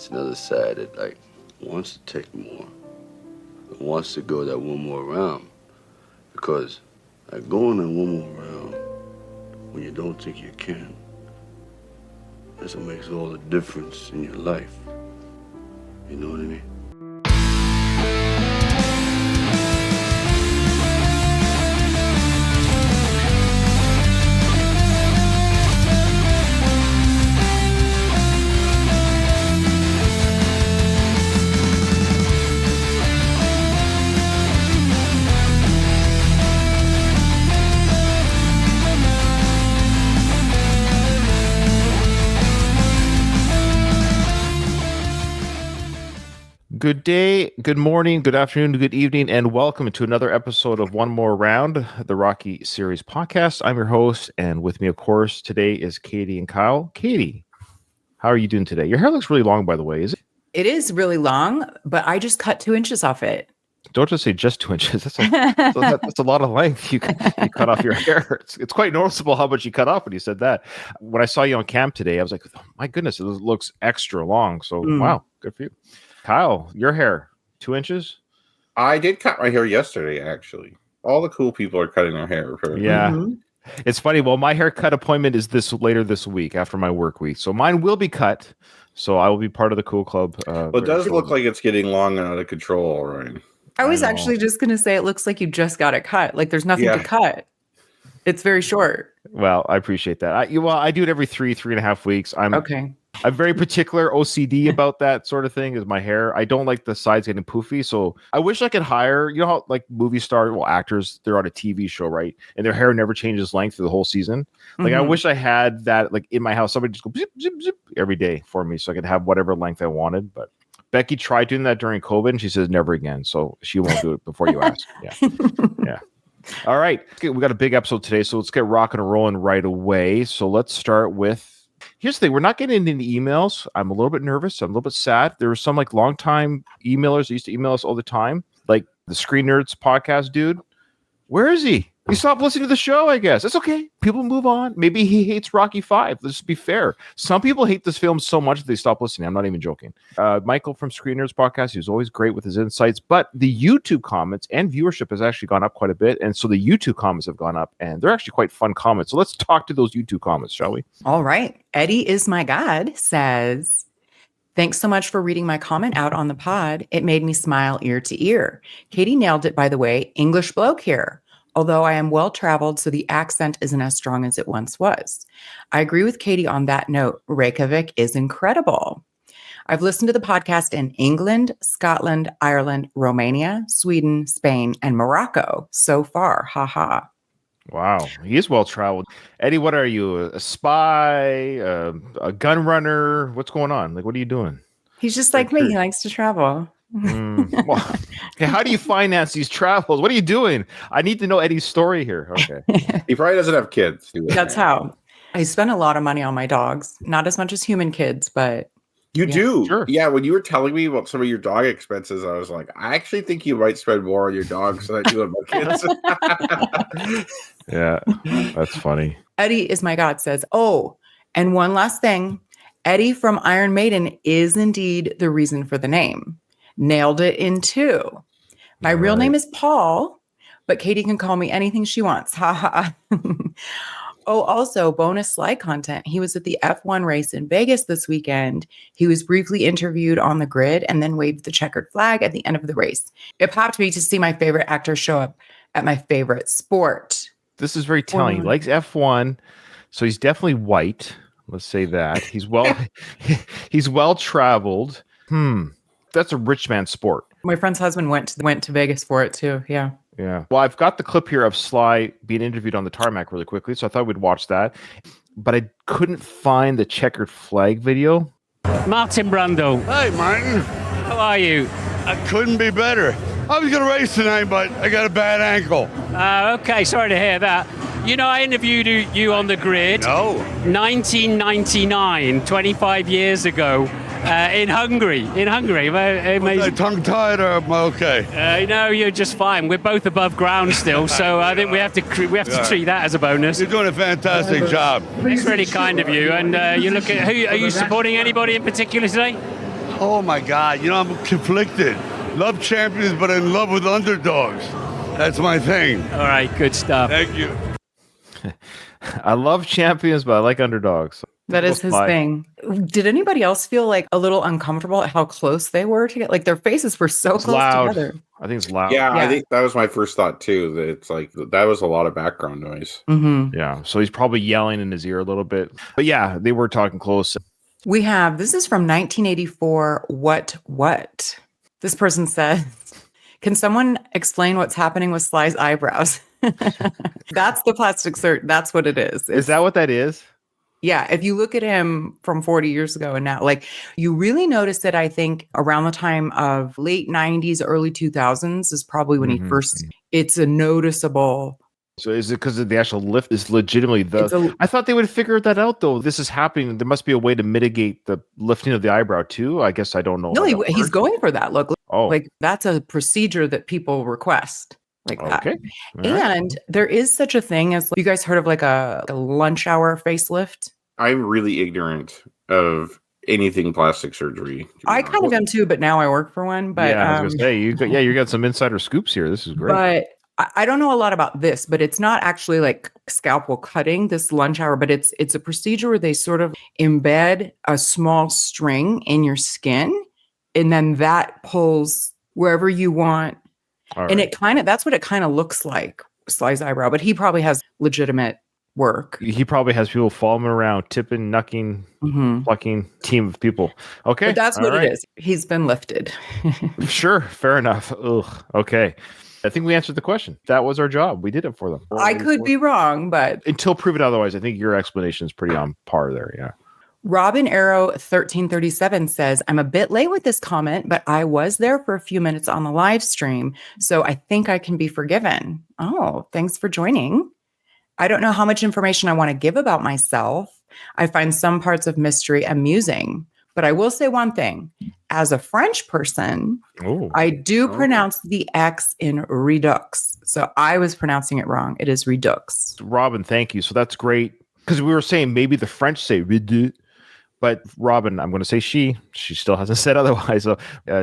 it's another side that like wants to take more, wants to go that one more round, because like going that one more round when you don't think you can, that's what makes all the difference in your life. You know what I mean? Good day, good morning, good afternoon, good evening, and welcome to another episode of One More Round, the Rocky Series podcast. I'm your host, and with me, of course, today is Katie and Kyle. Katie, how are you doing today? Your hair looks really long, by the way, is it? It is really long, but I just cut 2 inches off it. Don't just say just 2 inches. That's a lot of length you cut off your hair. It's quite noticeable how much you cut off when you said that. When I saw you on cam today, I was like, oh, my goodness, it looks extra long. So, Wow, good for you. Kyle, your hair, 2 inches? I did cut my hair yesterday, actually. All the cool people are cutting their hair. Yeah. Mm-hmm. It's funny. Well, my haircut appointment is later this week after my work week. So mine will be cut. So I will be part of the cool club. Well, it does look like it's getting long and out of control, right? I was actually just going to say it looks like you just got it cut. Like there's nothing to cut. It's very short. Well, I appreciate that. I do it every 3.5 weeks. I'm very particular OCD about that sort of thing is my hair. I don't like the sides getting poofy. So I wish I could hire, you know how like movie stars, actors, they're on a TV show, right? And their hair never changes length through the whole season. Like I wish I had that like in my house, somebody just go zip, zip, zip every day for me so I could have whatever length I wanted. But Becky tried doing that during COVID and she says never again. So she won't do it before you ask. Yeah. Yeah. All right. We got a big episode today. So let's get rocking and rolling right away. So let's start with, here's the thing. We're not getting into emails. I'm a little bit nervous. I'm a little bit sad. There were some like longtime emailers that used to email us all the time. Like the Screen Nerds podcast dude. Where is he? He stopped listening to the show, I guess. It's okay. People move on. Maybe he hates Rocky V. Let's just be fair. Some people hate this film so much that they stop listening. I'm not even joking. Michael from Screen Nerds podcast, he was always great with his insights, but the YouTube comments and viewership has actually gone up quite a bit. And so the YouTube comments have gone up and they're actually quite fun comments. So let's talk to those YouTube comments, shall we? All right. Eddie is my God says, thanks so much for reading my comment out on the pod. It made me smile ear to ear. Katie nailed it, by the way. English bloke here. Although I am well-traveled, so the accent isn't as strong as it once was. I agree with Katie on that note. Reykjavik is incredible. I've listened to the podcast in England, Scotland, Ireland, Romania, Sweden, Spain, and Morocco so far. Ha ha. Wow. He is well-traveled. Eddie, what are you? A spy? A gun runner? What's going on? Like, what are you doing? He's just like me. He likes to travel. Well, okay, how do you finance these travels? What are you doing? I need to know Eddie's story here. Okay. He probably doesn't have kids. That's how. I spend a lot of money on my dogs. Not as much as human kids, but you do. Sure. Yeah, when you were telling me about some of your dog expenses, I was like, I actually think you might spend more on your dogs than I do on my kids. Yeah, that's funny. Eddie is my God says, oh, and one last thing. Eddie from Iron Maiden is indeed the reason for the name. Nailed it in 2. My real name is Paul, but Katie can call me anything she wants. Ha ha. Oh, also bonus slide content. He was at the F1 race in Vegas this weekend. He was briefly interviewed on the grid and then waved the checkered flag at the end of the race. It popped me to see my favorite actor show up at my favorite sport. This is very telling. He likes F1, so he's definitely white. Let's say that. He's well traveled. That's a rich man sport. My friend's husband went to Vegas for it too. Yeah. Yeah. Well, I've got the clip here of Sly being interviewed on the tarmac really quickly, so I thought we'd watch that. But I couldn't find the checkered flag video. Martin Brundle. Hey, Martin. How are you? I couldn't be better. I was going to race tonight, but I got a bad ankle. Okay, sorry to hear that. You know, I interviewed you on the grid. No. 1999, 25 years ago. In Hungary. Was I tongue-tied or am I okay? No, you're just fine. We're both above ground still, so I think we have to treat that as a bonus. You're doing a fantastic job. It's really kind of you. And you look at are you supporting anybody in particular today? Oh my God! You know, I'm conflicted. Love champions, but in love with underdogs. That's my thing. All right, good stuff. Thank you. I love champions, but I like underdogs. That is his thing. Did anybody else feel like a little uncomfortable at how close they were to get? Like their faces were so close together. I think it's loud. Yeah, I think that was my first thought too. That it's like that was a lot of background noise. Mm-hmm. Yeah, so he's probably yelling in his ear a little bit. But yeah, they were talking close. This is from 1984. What? This person says, can someone explain what's happening with Sly's eyebrows? That's the plastic surgery. That's what it is. Is that what that is? Yeah. If you look at him from 40 years ago and now, like you really notice it, I think around the time of late 90s, early 2000s is probably when he first, it's a noticeable. So is it because the actual lift is legitimately I thought they would figure that out though. This is happening. There must be a way to mitigate the lifting of the eyebrow too. I guess I don't know. No, he's going for that look. Oh, like that's a procedure that people request. Like that. Okay. And there is such a thing as, you guys heard of like a lunch hour facelift? I'm really ignorant of anything plastic surgery. I kind of am too, but now I work for one. But yeah, I was gonna say you got some insider scoops here. This is great. But I don't know a lot about this, but it's not actually like scalpel cutting, this lunch hour, but it's a procedure where they sort of embed a small string in your skin, and then that pulls wherever you want. And that's what it kind of looks like, Sly's eyebrow, but he probably has legitimate work. He probably has people following around, tipping, knucking, plucking, team of people. Okay. But that's what it is. He's been lifted. Sure. Fair enough. Ugh. Okay. I think we answered the question. That was our job. We did it for them. I could be wrong, but until proven otherwise, I think your explanation is pretty on par there. Yeah. Robin Arrow 1337 says, I'm a bit late with this comment, but I was there for a few minutes on the live stream, so I think I can be forgiven. Oh, thanks for joining. I don't know how much information I want to give about myself. I find some parts of mystery amusing, but I will say one thing. As a French person, I do pronounce the X in redux. So I was pronouncing it wrong. It is redux. Robin, thank you. So that's great. Because we were saying maybe the French say redux. But Robin, I'm going to say she still hasn't said otherwise. So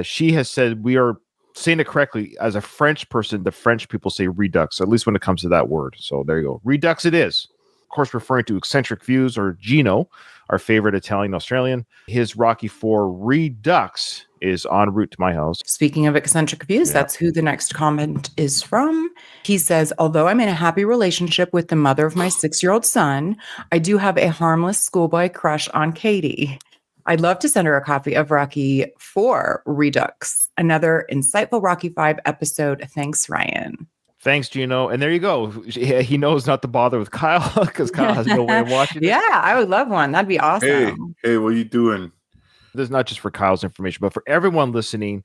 she has said we are saying it correctly. As a French person, the French people say redux, at least when it comes to that word. So there you go. Redux it is. Of course, referring to Eccentric Views or Gino, our favorite Italian Australian. His Rocky IV Redux is en route to my house. Speaking of Eccentric Views, that's who the next comment is from. He says, although I'm in a happy relationship with the mother of my 6-year-old son, I do have a harmless schoolboy crush on Katie. I'd love to send her a copy of Rocky IV Redux, another insightful Rocky V episode. Thanks, Ryan. Thanks, Gino. And there you go. He knows not to bother with Kyle because Kyle has no way of watching it. Yeah, I would love one. That'd be awesome. Hey, what are you doing? This is not just for Kyle's information, but for everyone listening.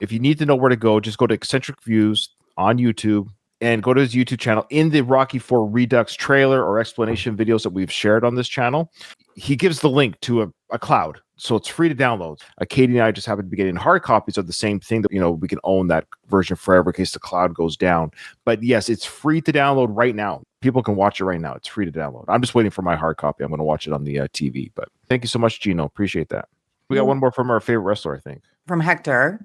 If you need to know where to go, just go to Eccentric Views on YouTube and go to his YouTube channel. In the Rocky IV Redux trailer or explanation videos that we've shared on this channel, he gives the link to a cloud. So it's free to download. Katie and I just happen to be getting hard copies of the same thing that, we can own that version forever in case the cloud goes down. But yes, it's free to download right now. People can watch it right now. It's free to download. I'm just waiting for my hard copy. I'm going to watch it on the TV. But thank you so much, Gino. Appreciate that. We got one more from our favorite wrestler, I think. From Hector.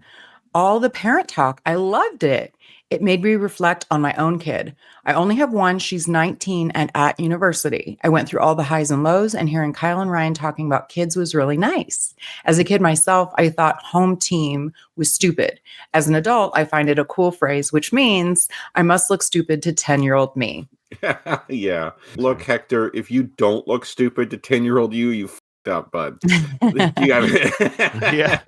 All the parent talk. I loved it. It made me reflect on my own kid. I only have one. She's 19 and at university. I went through all the highs and lows, and hearing Kyle and Ryan talking about kids was really nice. As a kid myself, I thought home team was stupid. As an adult, I find it a cool phrase, which means I must look stupid to 10-year-old me. Yeah. Look, Hector, if you don't look stupid to 10-year-old you up, bud. Yeah,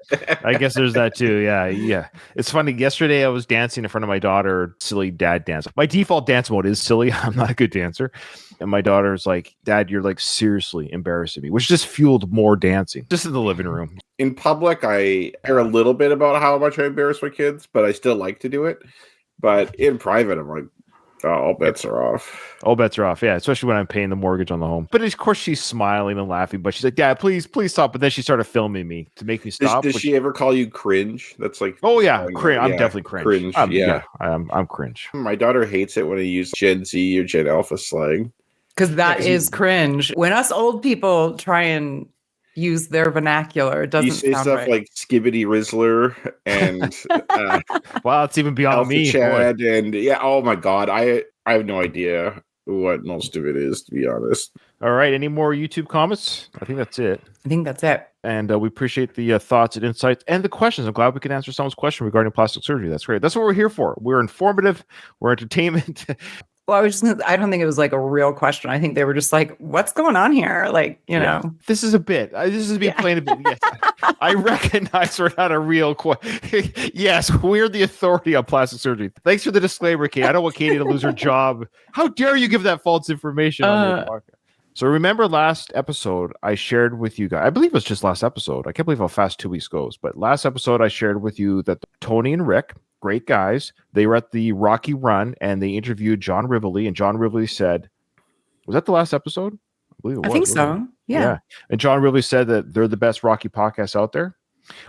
I guess there's that too. Yeah. It's funny. Yesterday I was dancing in front of my daughter, silly dad dance. My default dance mode is silly. I'm not a good dancer. And my daughter's like, Dad, you're like seriously embarrassing me, which just fueled more dancing just in the living room. In public, I care a little bit about how much I embarrass my kids, but I still like to do it. But in private, I'm like, all bets are off. All bets are off, yeah, especially when I'm paying the mortgage on the home. But of course, she's smiling and laughing, but she's like, Dad, please stop. But then she started filming me to make me stop. Does she ever call you cringe? That's like, oh, yeah, cringe. I'm definitely cringe. Yeah, I'm cringe. My daughter hates it when I use Gen Z or Gen Alpha slang. Because that is cringe. When us old people try and use their vernacular. It doesn't you say sound stuff right. like Skibbity Rizzler and wow, it's even beyond Alpha me. Chad and oh my god, I have no idea what most of it is, to be honest. All right, any more YouTube comments? I think that's it. And we appreciate the thoughts and insights and the questions. I'm glad we could answer someone's question regarding plastic surgery. That's great. That's what we're here for. We're informative. We're entertainment. Well, I don't think it was like a real question. I think they were just like, what's going on here? Like, you know. This is a bit. This is me playing a bit. Yes. I recognize we're not a real yes, we're the authority on plastic surgery. Thanks for the disclaimer, Katie. I don't want Katie to lose her job. How dare you give that false information on your podcast? So remember last episode, I shared with you guys, I believe it was just last episode. I can't believe how fast 2 weeks goes. But last episode, I shared with you that Tony and Rick, great guys, they were at the Rocky Run and they interviewed John Rivoli. And John Rivoli said, was that the last episode? I believe it was. I think so. Yeah. And John Rivoli said that they're the best Rocky podcast out there.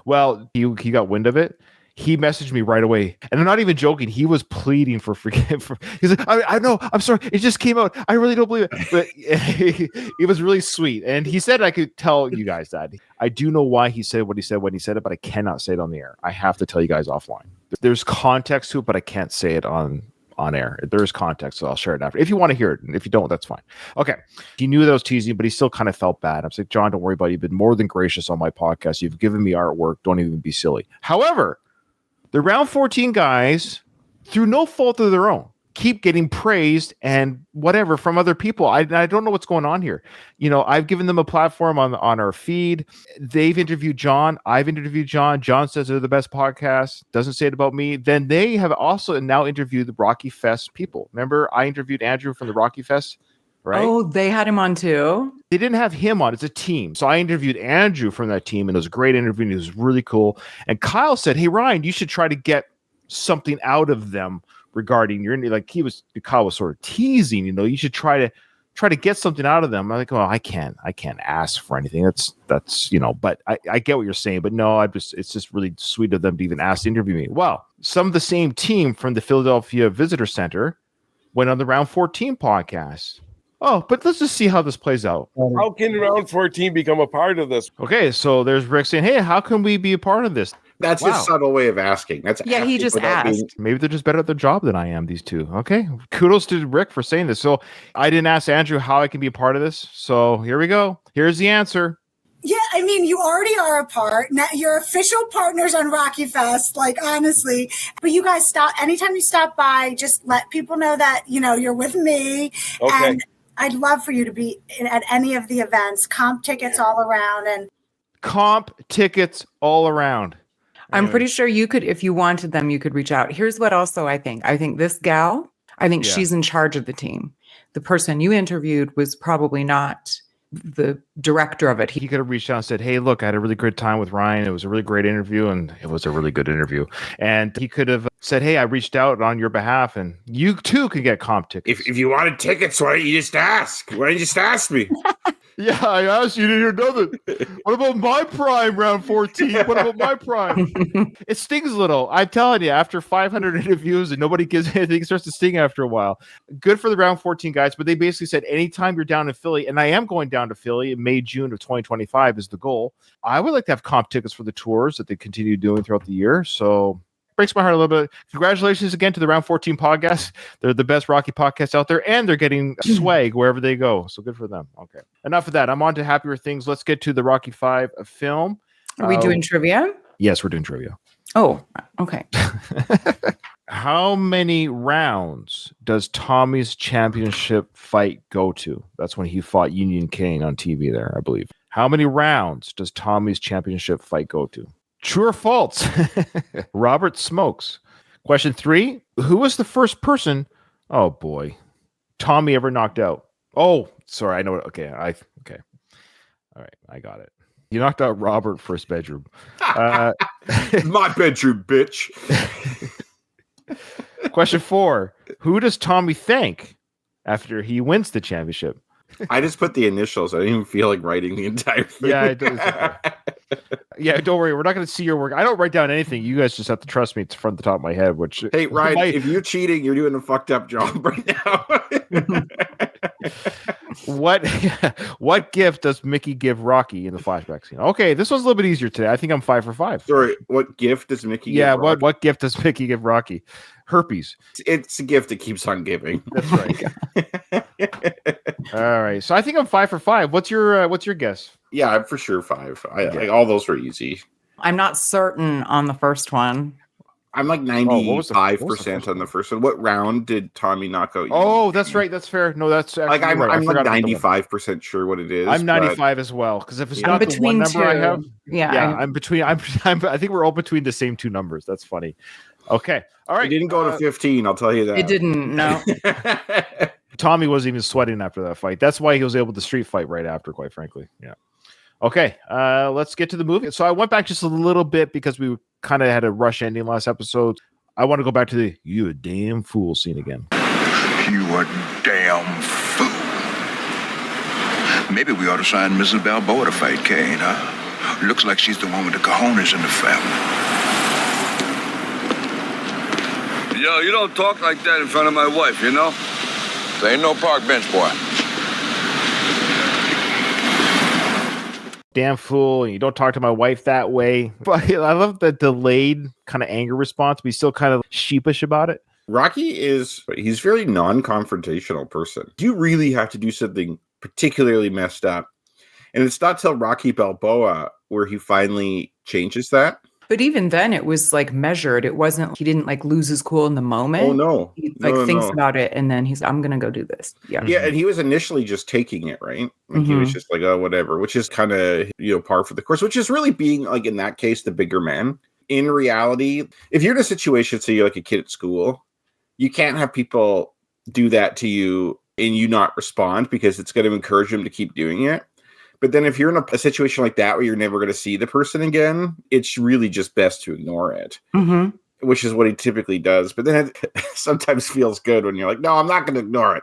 Well, he got wind of it. He messaged me right away, and I'm not even joking. He was pleading for he's like, I know, I'm sorry, it just came out. I really don't believe it, but it was really sweet. And he said I could tell you guys that. I do know why he said what he said when he said it, but I cannot say it on the air. I have to tell you guys offline. There's context to it, but I can't say it on air. There is context, so I'll share it after. If you want to hear it, and if you don't, that's fine. Okay. He knew that I was teasing, but he still kind of felt bad. I'm like, John, don't worry about it. You've been more than gracious on my podcast. You've given me artwork. Don't even be silly. However, the round 14 guys, through no fault of their own, keep getting praised and whatever from other people. I don't know what's going on here. You know, I've given them a platform on our feed. They've interviewed John. I've interviewed John. John says they're the best podcast. Doesn't say it about me. Then they have also now interviewed the Rocky Fest people. Remember, I interviewed Andrew from the Rocky Fest. Right? Oh, they had him on too? They didn't have him on. It's a team. So I interviewed Andrew from that team, and it was a great interview, and it was really cool. And Kyle said, hey, Ryan, you should try to get something out of them regarding your interview. Like Kyle was sort of teasing, you know, you should try to get something out of them. I'm like, oh, I can't ask for anything. That's you know, but I get what you're saying. But no, it's just really sweet of them to even ask to interview me. Well, some of the same team from the Philadelphia Visitor Center went on the Round 14 podcast. Oh, but let's just see how this plays out. How can round 14 become a part of this? Okay, so there's Rick saying, hey, how can we be a part of this? That's his subtle way of asking. He just asked. Maybe they're just better at their job than I am, these two. Okay, kudos to Rick for saying this. So I didn't ask Andrew how I can be a part of this. So here we go. Here's the answer. Yeah, I mean, you already are a part. Now you're official partners on Rocky Fest, like, honestly. But you guys anytime you stop by, just let people know that, you know, you're with me. Okay. And I'd love for you to be at any of the events, comp tickets all around. And comp tickets all around. I'm pretty sure you could, if you wanted them, you could reach out. Here's what also I think. I think this gal, she's in charge of the team. The person you interviewed was probably not the director of it. He could have reached out and said, hey, look, I had a really good time with Ryan. It was a really great interview, and it was a really good interview. And he could have said, hey, I reached out on your behalf, and you too can get comp tickets. If you wanted tickets, why don't you just ask? Why don't you just ask me? Yeah, I asked you to hear nothing. What about my prime round 14? What about my prime? It stings a little. I'm telling you, after 500 interviews and nobody gives anything, it starts to sting after a while. Good for the round 14 guys, but they basically said anytime you're down in Philly, and I am going down to Philly in May, June of 2025 is the goal. I would like to have comp tickets for the tours that they continue doing throughout the year. So breaks my heart a little bit. Congratulations again to the Round 14 podcast. They're the best Rocky podcast out there, and they're getting swag wherever they go. So good for them. Okay. Enough of that. I'm on to happier things. Let's get to the Rocky 5 film. Are we doing trivia? Yes, we're doing trivia. Oh, okay. How many rounds does Tommy's championship fight go to? That's when he fought Union Kane on TV there, I believe. How many rounds does Tommy's championship fight go to? True or false? Robert smokes. Question 3. Who was the first person? Oh boy. Tommy ever knocked out? Oh, sorry. I know. Okay. Okay. All right. I got it. You knocked out Robert first bedroom. My bedroom, bitch. Question 4. Who does Tommy thank after he wins the championship? I just put the initials. I didn't even feel like writing the entire thing. Yeah, it does. Yeah, don't worry. We're not going to see your work. I don't write down anything. You guys just have to trust me. It's from the top of my head. Which hey, Ryan, if you're cheating, you're doing a fucked up job right now. What gift does Mickey give Rocky in the flashback scene? Okay, this one's a little bit easier today. I think I'm 5 for 5. Sorry, what gift does Mickey give Rocky? What gift does Mickey give Rocky? Herpes. It's a gift that keeps on giving. That's right. All right. So I think I'm 5 for 5. What's your guess? Yeah, I'm for sure 5. Like all those were easy. I'm not certain on the first one. I'm like 95% on the first one. What round did Tommy knock out? Oh, that's right. That's fair. No, that's like I'm like 95% sure what it is. I'm 95 as well because if it's not the one number I have, I'm between. I think we're all between the same two numbers. That's funny. Okay, all right. It didn't go to 15. I'll tell you that. It didn't. No. Tommy wasn't even sweating after that fight. That's why he was able to street fight right after. Quite frankly, yeah. Okay, let's get to the movie. So I went back just a little bit because we kind of had a rush ending last episode. I want to go back to the "you a damn fool" scene again. You a damn fool. Maybe we ought to sign Mrs. Balboa to fight Kane, huh? Looks like she's the one with the cojones in the family. Yo, you don't talk like that in front of my wife, you know? There ain't no park bench, boy. Damn fool, and you don't talk to my wife that way. But I love the delayed kind of anger response, but he's still kind of sheepish about it. He's very non-confrontational person. You really have to do something particularly messed up. And it's not till Rocky Balboa where he finally changes that. But even then, it was like measured. It wasn't, he didn't like lose his cool in the moment. Oh, no. He thinks about it and then he's, I'm going to go do this. Yeah. Yeah. And he was initially just taking it, right? Like he was just like, oh, whatever, which is kind of, par for the course, which is really being like, in that case, the bigger man. In reality, if you're in a situation, say you're like a kid at school, you can't have people do that to you and you not respond because it's going to encourage them to keep doing it. But then if you're in a situation like that where you're never going to see the person again, it's really just best to ignore it, which is what he typically does. But then it sometimes feels good when you're like, no, I'm not going to ignore it.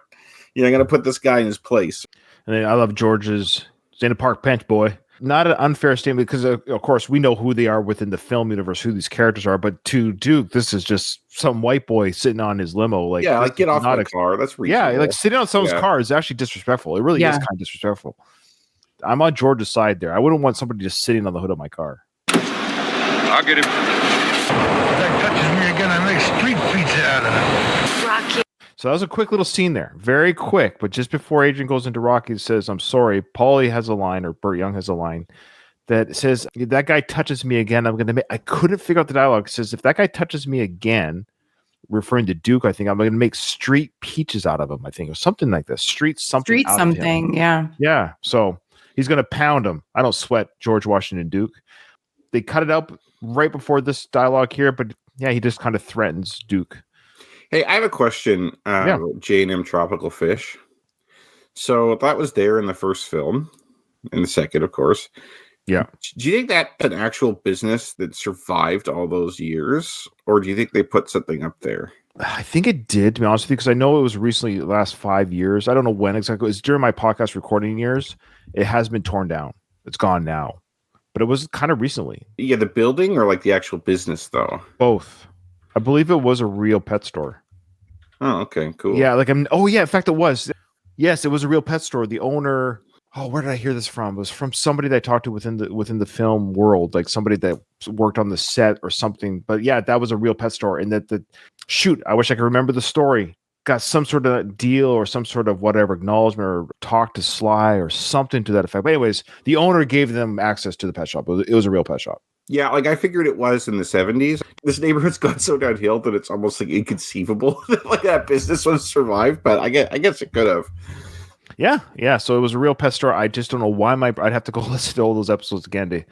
I'm going to put this guy in his place. And then I love George's in a park bench, boy. Not an unfair statement because, of course, we know who they are within the film universe, who these characters are. But to Duke, this is just some white boy sitting on his limo. Like, yeah, like get off my car. That's reasonable. Yeah, like sitting on someone's car is actually disrespectful. It really is kind of disrespectful. I'm on George's side there. I wouldn't want somebody just sitting on the hood of my car. I'll get him. If that touches me again, I make street pizza out of it. Rocky. So that was a quick little scene there. Very quick. But just before Adrian goes into Rocky and says, I'm sorry, Paulie has a line, or Burt Young has a line that says, if that guy touches me again, I'm going to make... I couldn't figure out the dialogue. It says, if that guy touches me again, referring to Duke, I think I'm going to make street peaches out of him, I think, or something like this. Street something, yeah. Yeah, so... he's going to pound him. I don't sweat George Washington Duke. They cut it up right before this dialogue here, but yeah, he just kind of threatens Duke. Hey, I have a question. J&M Tropical Fish. So that was there in the first film, in the second, of course. Yeah. Do you think that's an actual business that survived all those years, or do you think they put something up there? I think it did, to be honest with you, because I know it was recently, the last 5 years. I don't know when exactly. It was during my podcast recording years. It has been torn down. It's gone now. But it was kind of recently. Yeah, the building or like the actual business, though? Both. I believe it was a real pet store. Oh, okay, cool. Yeah, in fact, it was. Yes, it was a real pet store. The owner... Oh, where did I hear this from? It was from somebody that I talked to within the film world, like somebody that worked on the set or something. But yeah, that was a real pet store. And I wish I could remember the story. Got some sort of deal or some sort of whatever acknowledgement or talk to Sly or something to that effect. But anyways, the owner gave them access to the pet shop. It was a real pet shop. Yeah, like I figured it was in the 70s. This neighborhood's gone so downhill that it's almost like inconceivable that like that business would survive. But I guess it could have. Yeah. So it was a real pet store. I just don't know why I'd have to go listen to all those episodes again to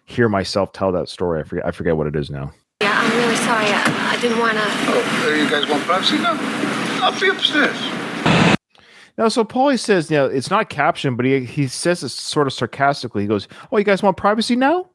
hear myself tell that story. I forget what it is now. Yeah, I'm really sorry. I didn't want to. Oh, you guys want privacy now? I'll be upstairs. Now, so Paulie says, it's not captioned, but he says it sort of sarcastically. He goes, "Oh, you guys want privacy now?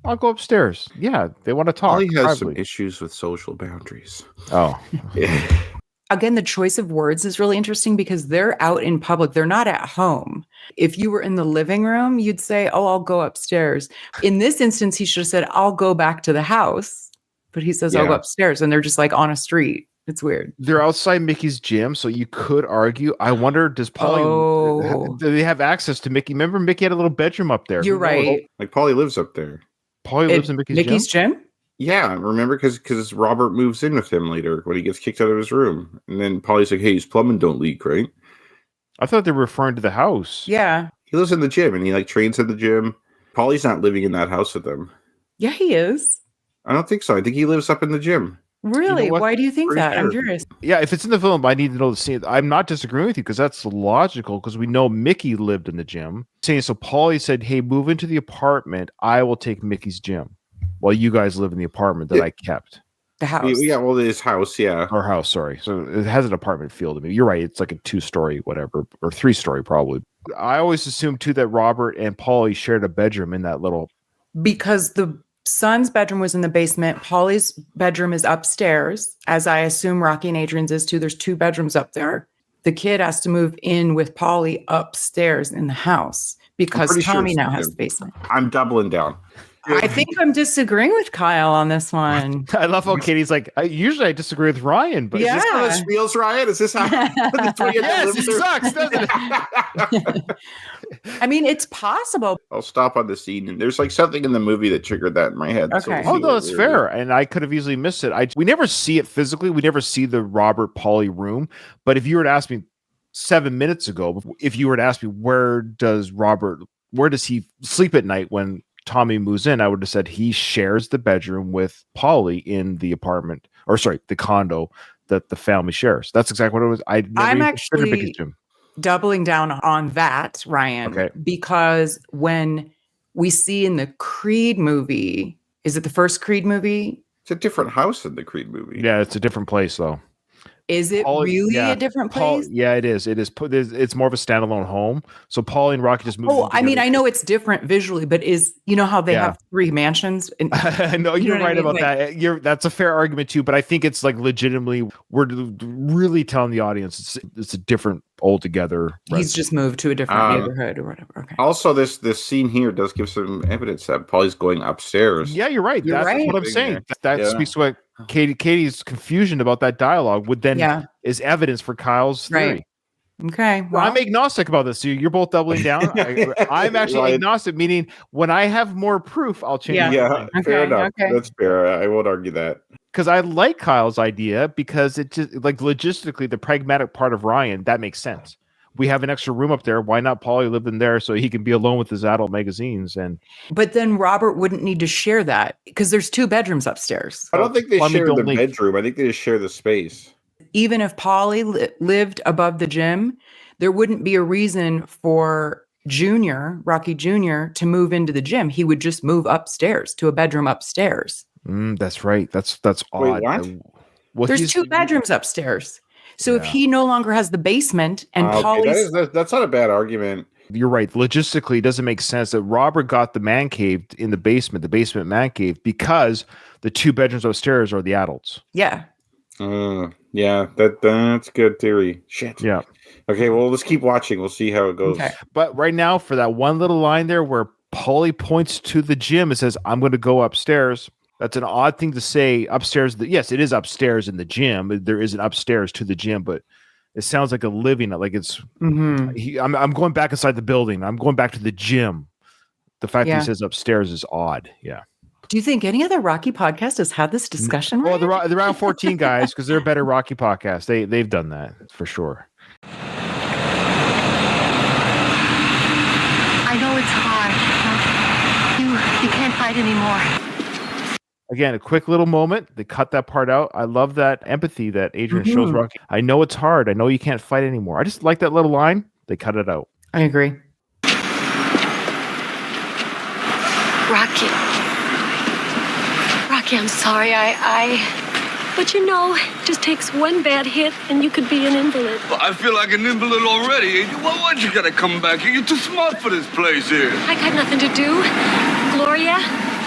I'll go upstairs." Yeah, they want to talk. Paulie has some issues with social boundaries. Oh, yeah. Again, the choice of words is really interesting because they're out in public. They're not at home. If you were in the living room, you'd say, "Oh, I'll go upstairs." In this instance, he should have said, "I'll go back to the house." But he says, "I'll go upstairs." And they're just like on a street. It's weird. They're outside Mickey's gym, so you could argue. I wonder, does Paulie do they have access to Mickey? Remember, Mickey had a little bedroom up there. You're right. Like Paulie lives up there. Paulie lives in Mickey's gym? Yeah, remember because Robert moves in with him later when he gets kicked out of his room, and then Paulie's like, "Hey, his plumbing don't leak, right?" I thought they were referring to the house. Yeah, he lives in the gym and he like trains in the gym. Paulie's not living in that house with them. Yeah, he is. I don't think so. I think he lives up in the gym. Really? You know Why do you think that? Sure. I'm curious. Yeah, if it's in the film, I need to know the scene. I'm not disagreeing with you because that's logical because we know Mickey lived in the gym. Saying so, Paulie said, "Hey, move into the apartment. I will take Mickey's gym, while you guys live in the apartment that I kept." The house. Yeah, well, his house, yeah. Or house, sorry. So it has an apartment feel to me. You're right. It's like a 2-story, whatever, or 3-story probably. I always assumed too that Robert and Paulie shared a bedroom in that little. Because the son's bedroom was in the basement. Paulie's bedroom is upstairs, as I assume Rocky and Adrian's is too. There's 2 bedrooms up there. The kid has to move in with Paulie upstairs in the house because Tommy now has the basement. I'm doubling down. I think I'm disagreeing with Kyle on this one. I love how Katie's like, usually I disagree with Ryan, but is this how this feels, Ryan? Is this how yes, it sucks, doesn't it? I mean, it's possible. I'll stop on the scene, and there's like something in the movie that triggered that in my head. Okay. So no, that's fair, and I could have easily missed it. We never see it physically. We never see the Robert Paulie room. But if you were to ask me 7 minutes ago, if you were to ask me where does he sleep at night when Tommy moves in, I would have said he shares the bedroom with Paulie in the apartment, or sorry, the condo that the family shares. That's exactly what it was. I'm actually doubling down on that, Ryan, because when we see in the Creed movie, is it the first Creed movie? It's a different house in the Creed movie. Yeah, it's a different place though. Is it really a different place? Yeah, it is. It is. It's more of a standalone home. So Paulie and Rocky just moved. Oh, I mean, I know it's different visually, but you know how they have 3 mansions? I know you're right about that. That's a fair argument too, but I think it's like legitimately, we're really telling the audience it's a different altogether. He's just moved to a different neighborhood or whatever. Okay. Also, this scene here does give some evidence that Paulie's going upstairs. Yeah, you're right. That's what I'm saying. That speaks to what Katie's confusion about that dialogue would then is evidence for Kyle's theory. Okay. Well, I'm agnostic about this. So you're both doubling down. I'm actually agnostic, meaning when I have more proof, I'll change. Yeah, fair enough. Okay. That's fair. I won't argue that. Because I like Kyle's idea because it just like logistically, the pragmatic part of Ryan, that makes sense. We have an extra room up there. Why not Paulie live in there so he can be alone with his adult magazines? But then Robert wouldn't need to share that because there's 2 bedrooms upstairs. I don't think they share the bedroom. I think they just share the space. Even if Paulie lived above the gym, there wouldn't be a reason for Rocky Jr. to move into the gym. He would just move upstairs to a bedroom upstairs. That's right. That's odd. Wait, what? There's 2 bedrooms upstairs. So if he no longer has the basement and Paulie's... That's not a bad argument. You're right. Logistically, it doesn't make sense that Robert got the man cave in the basement man cave, because the 2 bedrooms upstairs are the adults. Yeah. Yeah, that's a good theory. Shit. Yeah. Okay, well, let's keep watching. We'll see how it goes. Okay. But right now, for that one little line there where Paulie points to the gym and says, "I'm going to go upstairs." That's an odd thing to say upstairs. Yes, it is upstairs in the gym. There is an upstairs to the gym, but it sounds like a living, like it's, I'm going back inside the building. I'm going back to the gym. The fact that he says upstairs is odd. Yeah. Do you think any other Rocky podcast has had this discussion? Well, the Round 14 guys, because they're a better Rocky podcast. They've done that for sure. I know it's hard. You can't fight anymore. Again, a quick little moment. They cut that part out. I love that empathy that Adrian shows Rocky. I know it's hard. I know you can't fight anymore. I just like that little line. They cut it out. I agree. Rocky, I'm sorry. But you know, it just takes one bad hit and you could be an invalid. Well, I feel like an invalid already. Why'd you gotta come back here? You're too smart for this place here. I got nothing to do. Gloria,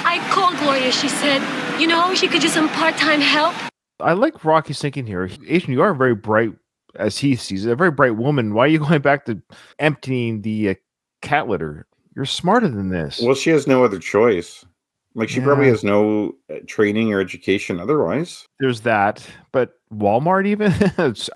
I called Gloria. She said, you know, she could use some part-time help. I like Rocky's thinking here. Adrian, you are very bright, as he sees it, a very bright woman. Why are you going back to emptying the cat litter? You're smarter than this. Well, she has no other choice. Like she probably has no training or education otherwise. There's that, but Walmart even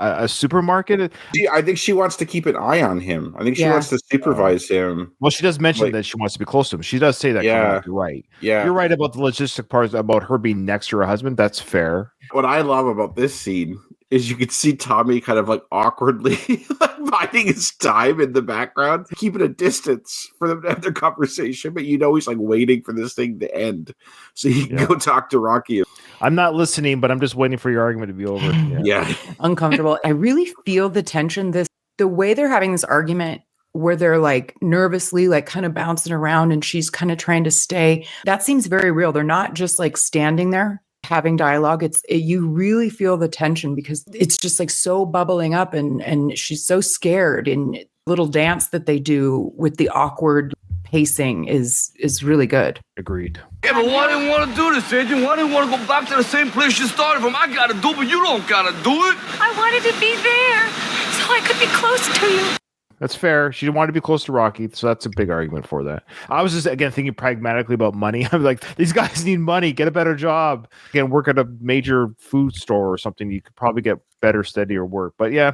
a supermarket. I think she wants to keep an eye on him. I think she wants to supervise him. Well, she does mention that she wants to be close to him. She does say that. Yeah, you're right. Yeah, you're right about the logistic parts about her being next to her husband. That's fair. What I love about this scene is you can see Tommy kind of like awkwardly biding his time in the background, keeping a distance for them to have their conversation, but he's like waiting for this thing to end so he can go talk to Rocky. I'm not listening, but I'm just waiting for your argument to be over. Yeah. Uncomfortable. I really feel the tension. The way they're having this argument where they're like nervously, like kind of bouncing around and she's kind of trying to stay. That seems very real. They're not just like standing there having dialogue. You really feel the tension because it's just like so bubbling up and she's so scared, and little dance that they do with the awkward pacing is really good. Agreed. Yeah, but why didn't want to do this, Adrian? Why didn't want to go back to the same place you started from? I gotta do, but you don't gotta do it. I wanted to be there so I could be close to you. That's fair. She wanted to be close to Rocky, so that's a big argument for that. I was just, again, thinking pragmatically about money. I'm like, these guys need money. Get a better job. Again, work at a major food store or something. You could probably get better, steadier work. But yeah,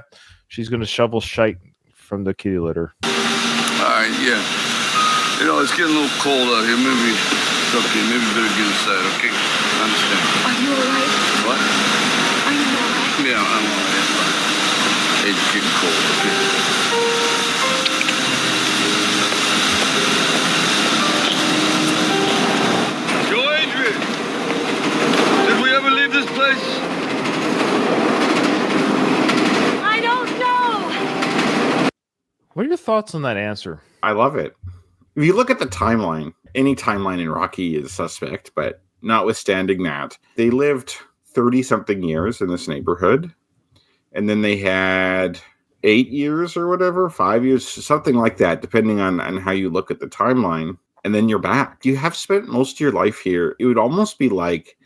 she's going to shovel shite from the kitty litter. All right, yeah. It's getting a little cold out here. Maybe it's okay. Maybe we better get inside, okay? I understand. Are you all right? What? Are you all right? Yeah, I'm all right. I'm fine. It's getting cold, okay? This place? I don't know. What are your thoughts on that answer? I love it. If you look at the timeline, any timeline in Rocky is suspect, but notwithstanding that, they lived 30-something years in this neighborhood, and then they had 8 years or whatever, 5 years, something like that, depending on how you look at the timeline, and then you're back. You have spent most of your life here. It would almost be like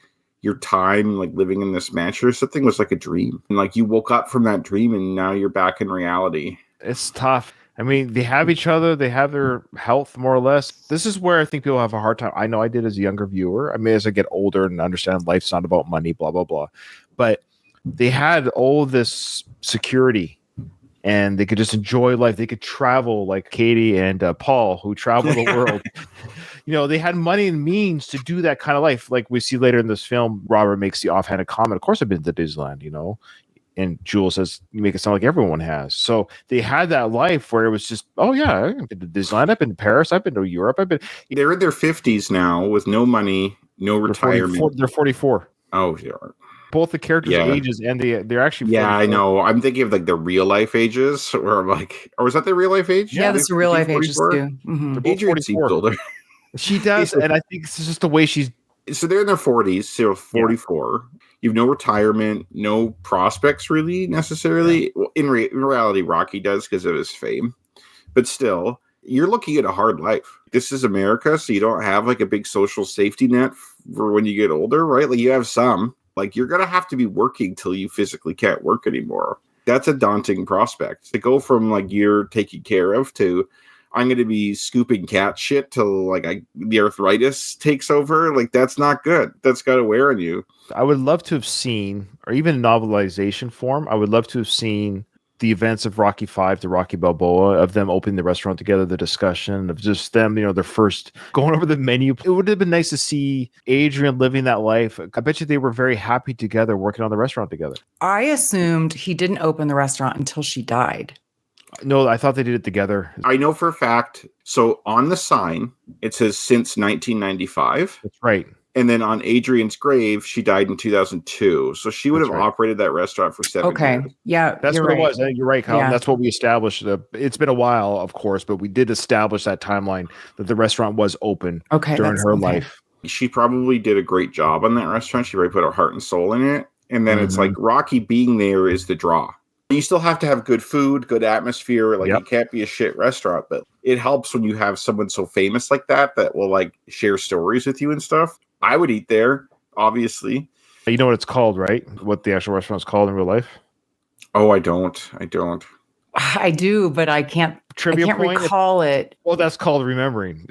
your time like living in this mansion or something was like a dream. And like you woke up from that dream and now you're back in reality. It's tough. I mean, they have each other. They have their health more or less. This is where I think people have a hard time. I know I did as a younger viewer. I mean, as I get older and understand life's not about money, blah, blah, blah. But they had all this security and they could just enjoy life. They could travel like Katie and Paul, who travel the world. They had money and means to do that kind of life. Like we see later in this film, Robert makes the offhanded comment, of course I've been to Disneyland, and Jules says, you make it sound like everyone has. So they had that life where it was just, oh yeah, I've been to Disneyland, I've been to Paris, I've been to Europe, They're in their 50s now with no money, no retirement. They're 44. Oh, yeah. Both the characters' ages and they're actually 44. Yeah, I know. I'm thinking of like the real life ages, or was that the real life age? Yeah, that's the real life ages too. Mm-hmm. Adrian seems older. She does, and I think it's just the way she's. So they're in their 40s, so 44. Yeah. You have no retirement, no prospects really necessarily. Yeah. Well, in reality, Rocky does because of his fame, but still, you're looking at a hard life. This is America, so you don't have like a big social safety net for when you get older, right? Like you have some. Like you're gonna have to be working till you physically can't work anymore. That's a daunting prospect to go from like you're taken care of to I'm going to be scooping cat shit till like the arthritis takes over. Like that's not good. That's got to wear on you. I would love to have seen, or even in novelization form, I would love to have seen the events of Rocky V to Rocky Balboa, of them opening the restaurant together, the discussion of just them, their first going over the menu. It would have been nice to see Adrian living that life. I bet you they were very happy together working on the restaurant together. I assumed he didn't open the restaurant until she died. No, I thought they did it together. I know for a fact. So on the sign, it says since 1995. That's right. And then on Adrian's grave, she died in 2002. So she would have operated that restaurant for 7 years. Yeah, that's what it was. You're right, Kyle. Yeah. That's what we established. It's been a while, of course, but we did establish that timeline that the restaurant was open during her life. She probably did a great job on that restaurant. She really put her heart and soul in it. And then it's like Rocky being there is the draw. You still have to have good food, good atmosphere. Like it can't be a shit restaurant, but it helps when you have someone so famous like that will like share stories with you and stuff. I would eat there, obviously. You know what it's called, right? What the actual restaurant's called in real life? Oh, I don't. I do, but I can't. Trivia I can't point? recall it. Well, that's called remembering.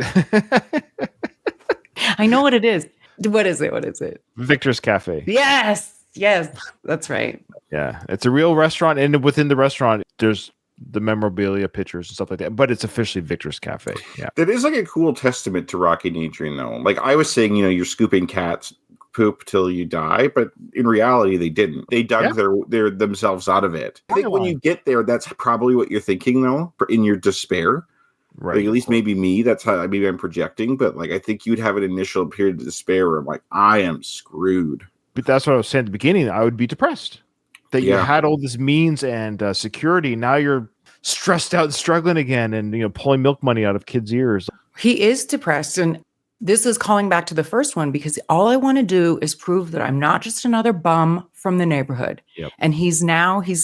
I know what it is. What is it? What is it? Victor's Cafe. Yes. Yes. That's right. Yeah. It's a real restaurant. And within the restaurant, there's the memorabilia pictures and stuff like that. But it's officially Victor's Cafe. Yeah. That is like a cool testament to Rocky and Adrian, though. Like I was saying, you're scooping cats poop till you die, but in reality they didn't. They dug their themselves out of it. I think when you get there, that's probably what you're thinking, though, in your despair. Right. Like, at least maybe me, that's how maybe I'm projecting, but like I think you'd have an initial period of despair where I'm like, I am screwed. But that's what I was saying at the beginning. I would be depressed that you had all this means and security. Now you're stressed out and struggling again, and pulling milk money out of kids' ears. He is depressed, and this is calling back to the first one, because all I want to do is prove that I'm not just another bum from the neighborhood. Yep. And he's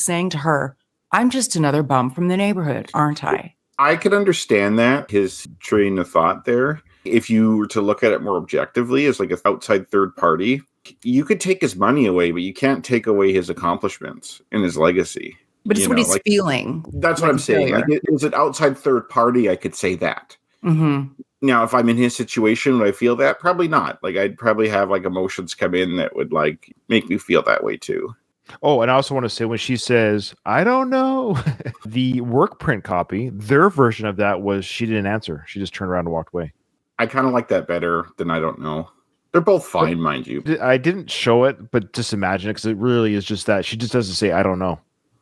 saying to her, I'm just another bum from the neighborhood, aren't I? I could understand that, his train of thought there. If you were to look at it more objectively as like an outside third party, you could take his money away, but you can't take away his accomplishments and his legacy. But it's what he's feeling. That's what I'm saying. Like, as an outside third party, I could say that. Mm-hmm. Now, if I'm in his situation, would I feel that? Probably not. Like, I'd probably have like emotions come in that would like make me feel that way too. Oh, and I also want to say when she says, I don't know, the work print copy, their version of that was she didn't answer. She just turned around and walked away. I kind of like that better than I don't know. They're both fine, mind you. I didn't show it, but just imagine it, because it really is just that. She just doesn't say, I don't know.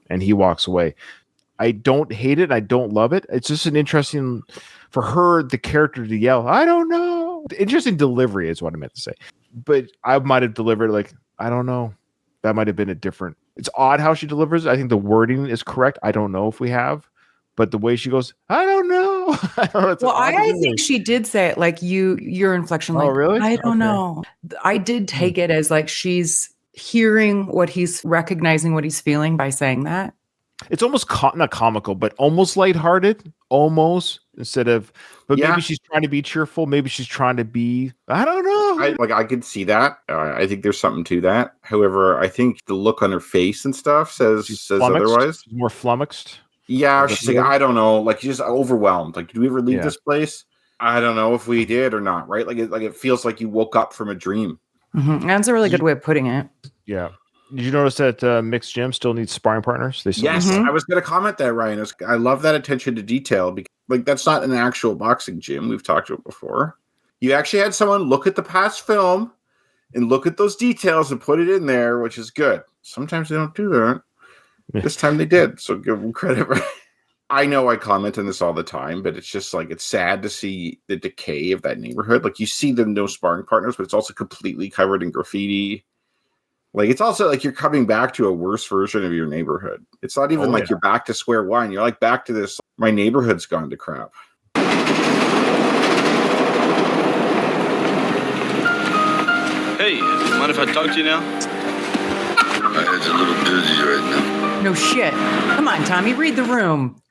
And he walks away. I don't hate it. I don't love it. It's just an interesting, for her, the character to yell, I don't know. Interesting delivery is what I meant to say. But I might have delivered like, I don't know. That might have been a different. It's odd how she delivers. I think the wording is correct. I don't know if we have. But the way she goes, I don't know. I think she did say it like your inflection. Like, really? I don't know. I did take it as like she's hearing what he's recognizing, what he's feeling by saying that. It's almost not comical, but almost lighthearted, almost instead of. But maybe she's trying to be cheerful. Maybe she's trying to be. I don't know. I could see that. I think there's something to that. However, I think the look on her face and stuff says otherwise. She's more flummoxed. Yeah, she's like, I don't know. Like, she's just overwhelmed. Like, did we ever leave this place? I don't know if we did or not. Right? Like it feels like you woke up from a dream. Mm-hmm. That's a really good way of putting it. Yeah. Did you notice that mixed gym still needs sparring partners? Yes, I was going to comment that, Ryan. I love that attention to detail, because like that's not an actual boxing gym. We've talked about before. You actually had someone look at the past film and look at those details and put it in there, which is good. Sometimes they don't do that. This time they did, so give them credit. I know I comment on this all the time, but it's just like, it's sad to see the decay of that neighborhood. Like, you see them no sparring partners, but it's also completely covered in graffiti. Like, it's also like you're coming back to a worse version of your neighborhood. It's not even you're back to square one. You're like back to this, my neighborhood's gone to crap. Hey, mind if I talk to you now? My head's a little busy right now. No shit. Come on, Tommy, read the room.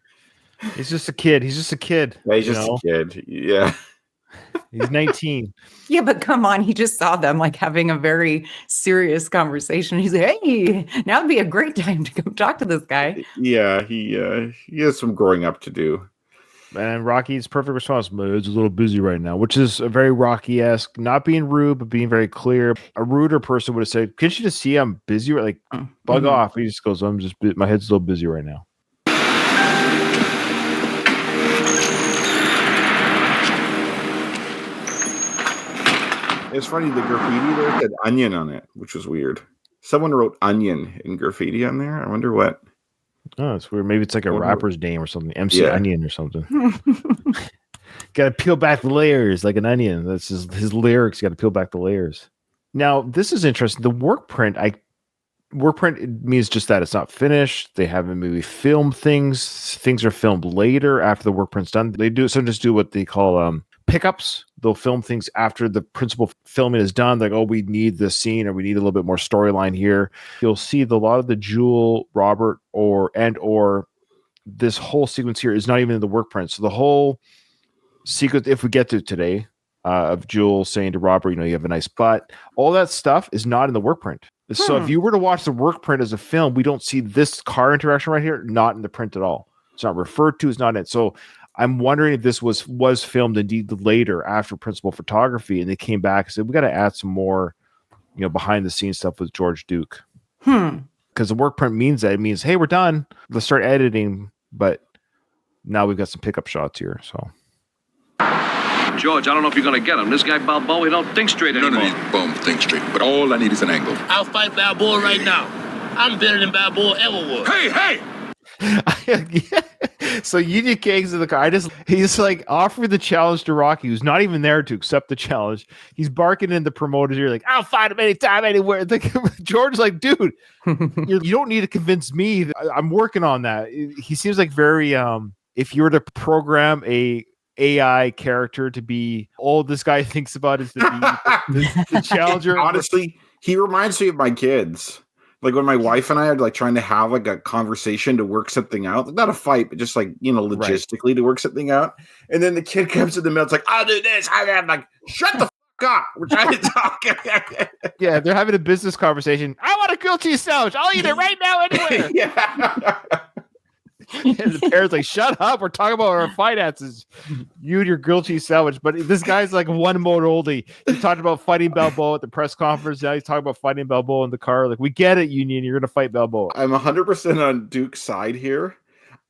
He's just a kid. He's just a kid. Yeah, he's just a kid. Yeah. He's 19. Yeah, but come on. He just saw them like having a very serious conversation. He's like, hey, now would be a great time to come talk to this guy. Yeah, he has some growing up to do. And Rocky's perfect response, it's a little busy right now, which is a very Rocky-esque, not being rude, but being very clear. A ruder person would have said, can't you just see I'm busy? Like, bug off. He just goes, my head's a little busy right now. It's funny, the graffiti there said onion on it, which was weird. Someone wrote onion in graffiti on there. I wonder what. Oh, it's weird. Maybe it's like a rapper's name or something. MC Onion or something. Got to peel back the layers like an onion. That's his lyrics. Got to peel back the layers. Now, this is interesting. The work print, it means just that it's not finished. They haven't maybe filmed things. Things are filmed later after the work print's done. They sometimes do what they call pickups. They'll film things after the principal filming is done. Like, oh, we need this scene, or we need a little bit more storyline here. You'll see a lot of the Jewel, Robert, or this whole sequence here is not even in the work print. So the whole sequence, if we get to today, of Jewel saying to Robert, you have a nice butt, all that stuff is not in the work print. So if you were to watch the work print as a film, we don't see this car interaction right here, not in the print at all. It's not referred to, it's not in it. So I'm wondering if this was filmed indeed later after principal photography, and they came back and said, we got to add some more, behind the scenes stuff with George Duke. Because the work print means that it means, hey, we're done. Let's start editing. But now we've got some pickup shots here. So, George, I don't know if you're going to get him. This guy Balboa, he don't think straight anymore. None of these bums think straight, but all I need is an angle. I'll fight Balboa right now. I'm better than Balboa ever was. Hey! So Union King's in the car. He's like offering the challenge to Rocky, who's not even there to accept the challenge. He's barking in the promoter's ear, like, I'll fight him anytime, anywhere. George's like, dude, you don't need to convince me. I'm working on that. He seems like very, if you were to program a AI character to be all this guy thinks about is the challenger. Honestly, he reminds me of my kids. Like when my wife and I are like trying to have like a conversation to work something out, not a fight, but just like, logistically to work something out. And then the kid comes in the middle, it's like, I'll do this. I'm like, shut the fuck up. We're trying to talk. Yeah, they're having a business conversation. I want a grilled cheese sandwich. I'll eat it right now anywhere. Yeah. And the parents like, shut up. We're talking about our finances. You and your grilled cheese sandwich. But this guy's like one mode oldie. He talked about fighting Balboa at the press conference. Now he's talking about fighting Balboa in the car. Like, we get it, Union. You're going to fight Balboa. I'm 100% on Duke's side here.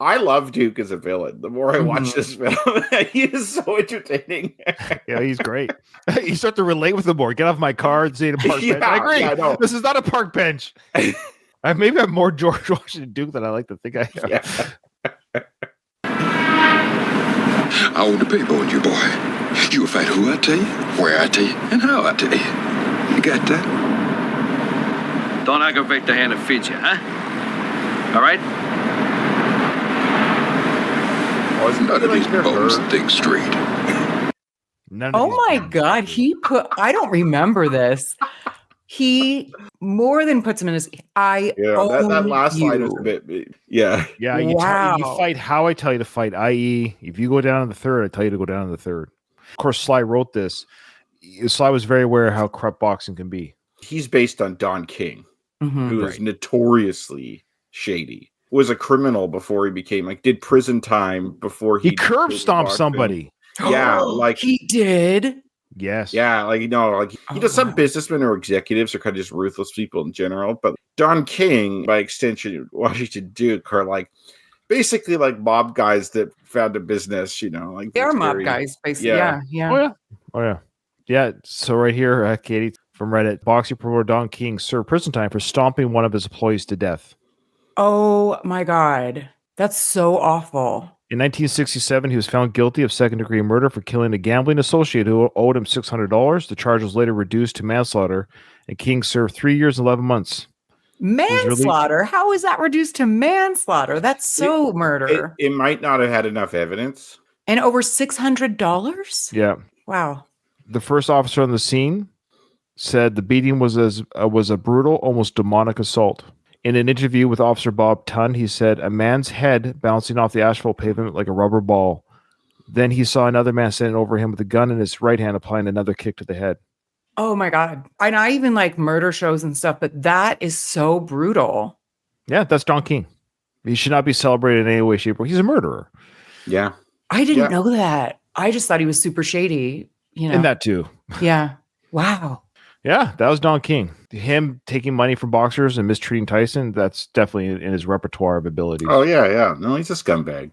I love Duke as a villain. The more I watch this film, he is so entertaining. Yeah, he's great. You start to relate with him more. Get off my car and say a park bench. I agree. Yeah, this is not a park bench. Maybe I'm more George Washington Duke than I like to think I am. Yeah. I own the paper on you, boy. You will fight who I tell you, where I tell you, and how I tell you. You got that? Don't aggravate the hand that feeds you, huh? All right? None of these bums think straight. Oh my God. I don't remember this. He more than puts him in his. That last line is a bit. Yeah. Yeah. You fight how I tell you to fight, i.e., if you go down in the third, I tell you to go down in the third. Of course, Sly wrote this. Sly was very aware of how corrupt boxing can be. He's based on Don King, who is notoriously shady. Was a criminal before he became did prison time before he curb stomped somebody. Yeah, he did. Yes. Yeah, he does some businessmen or executives are kind of just ruthless people in general, but Don King, by extension, Washington Duke, are basically mob guys that found a business, they're mob guys, basically. Yeah. Oh yeah. Yeah. So right here, Katie from Reddit, boxing promoter Don King served prison time for stomping one of his employees to death. Oh my God. That's so awful. In 1967, he was found guilty of second-degree murder for killing a gambling associate who owed him $600. The charge was later reduced to manslaughter, and King served 3 years and 11 months. Manslaughter? How is that reduced to manslaughter? That's so murder. It might not have had enough evidence. And over $600? Yeah. Wow. The first officer on the scene said the beating was a brutal, almost demonic assault. In an interview with Officer Bob Tunn, he said, a man's head bouncing off the asphalt pavement like a rubber ball. Then he saw another man standing over him with a gun in his right hand, applying another kick to the head. Oh my God. And I even like murder shows and stuff, but that is so brutal. Yeah, that's Don King. He should not be celebrated in any way, shape, or he's a murderer. Yeah. I didn't know that. I just thought he was super shady, And that too. Yeah. Wow. Yeah, that was Don King. Him taking money from boxers and mistreating Tyson, that's definitely in his repertoire of abilities. Oh, yeah. No, he's a scumbag.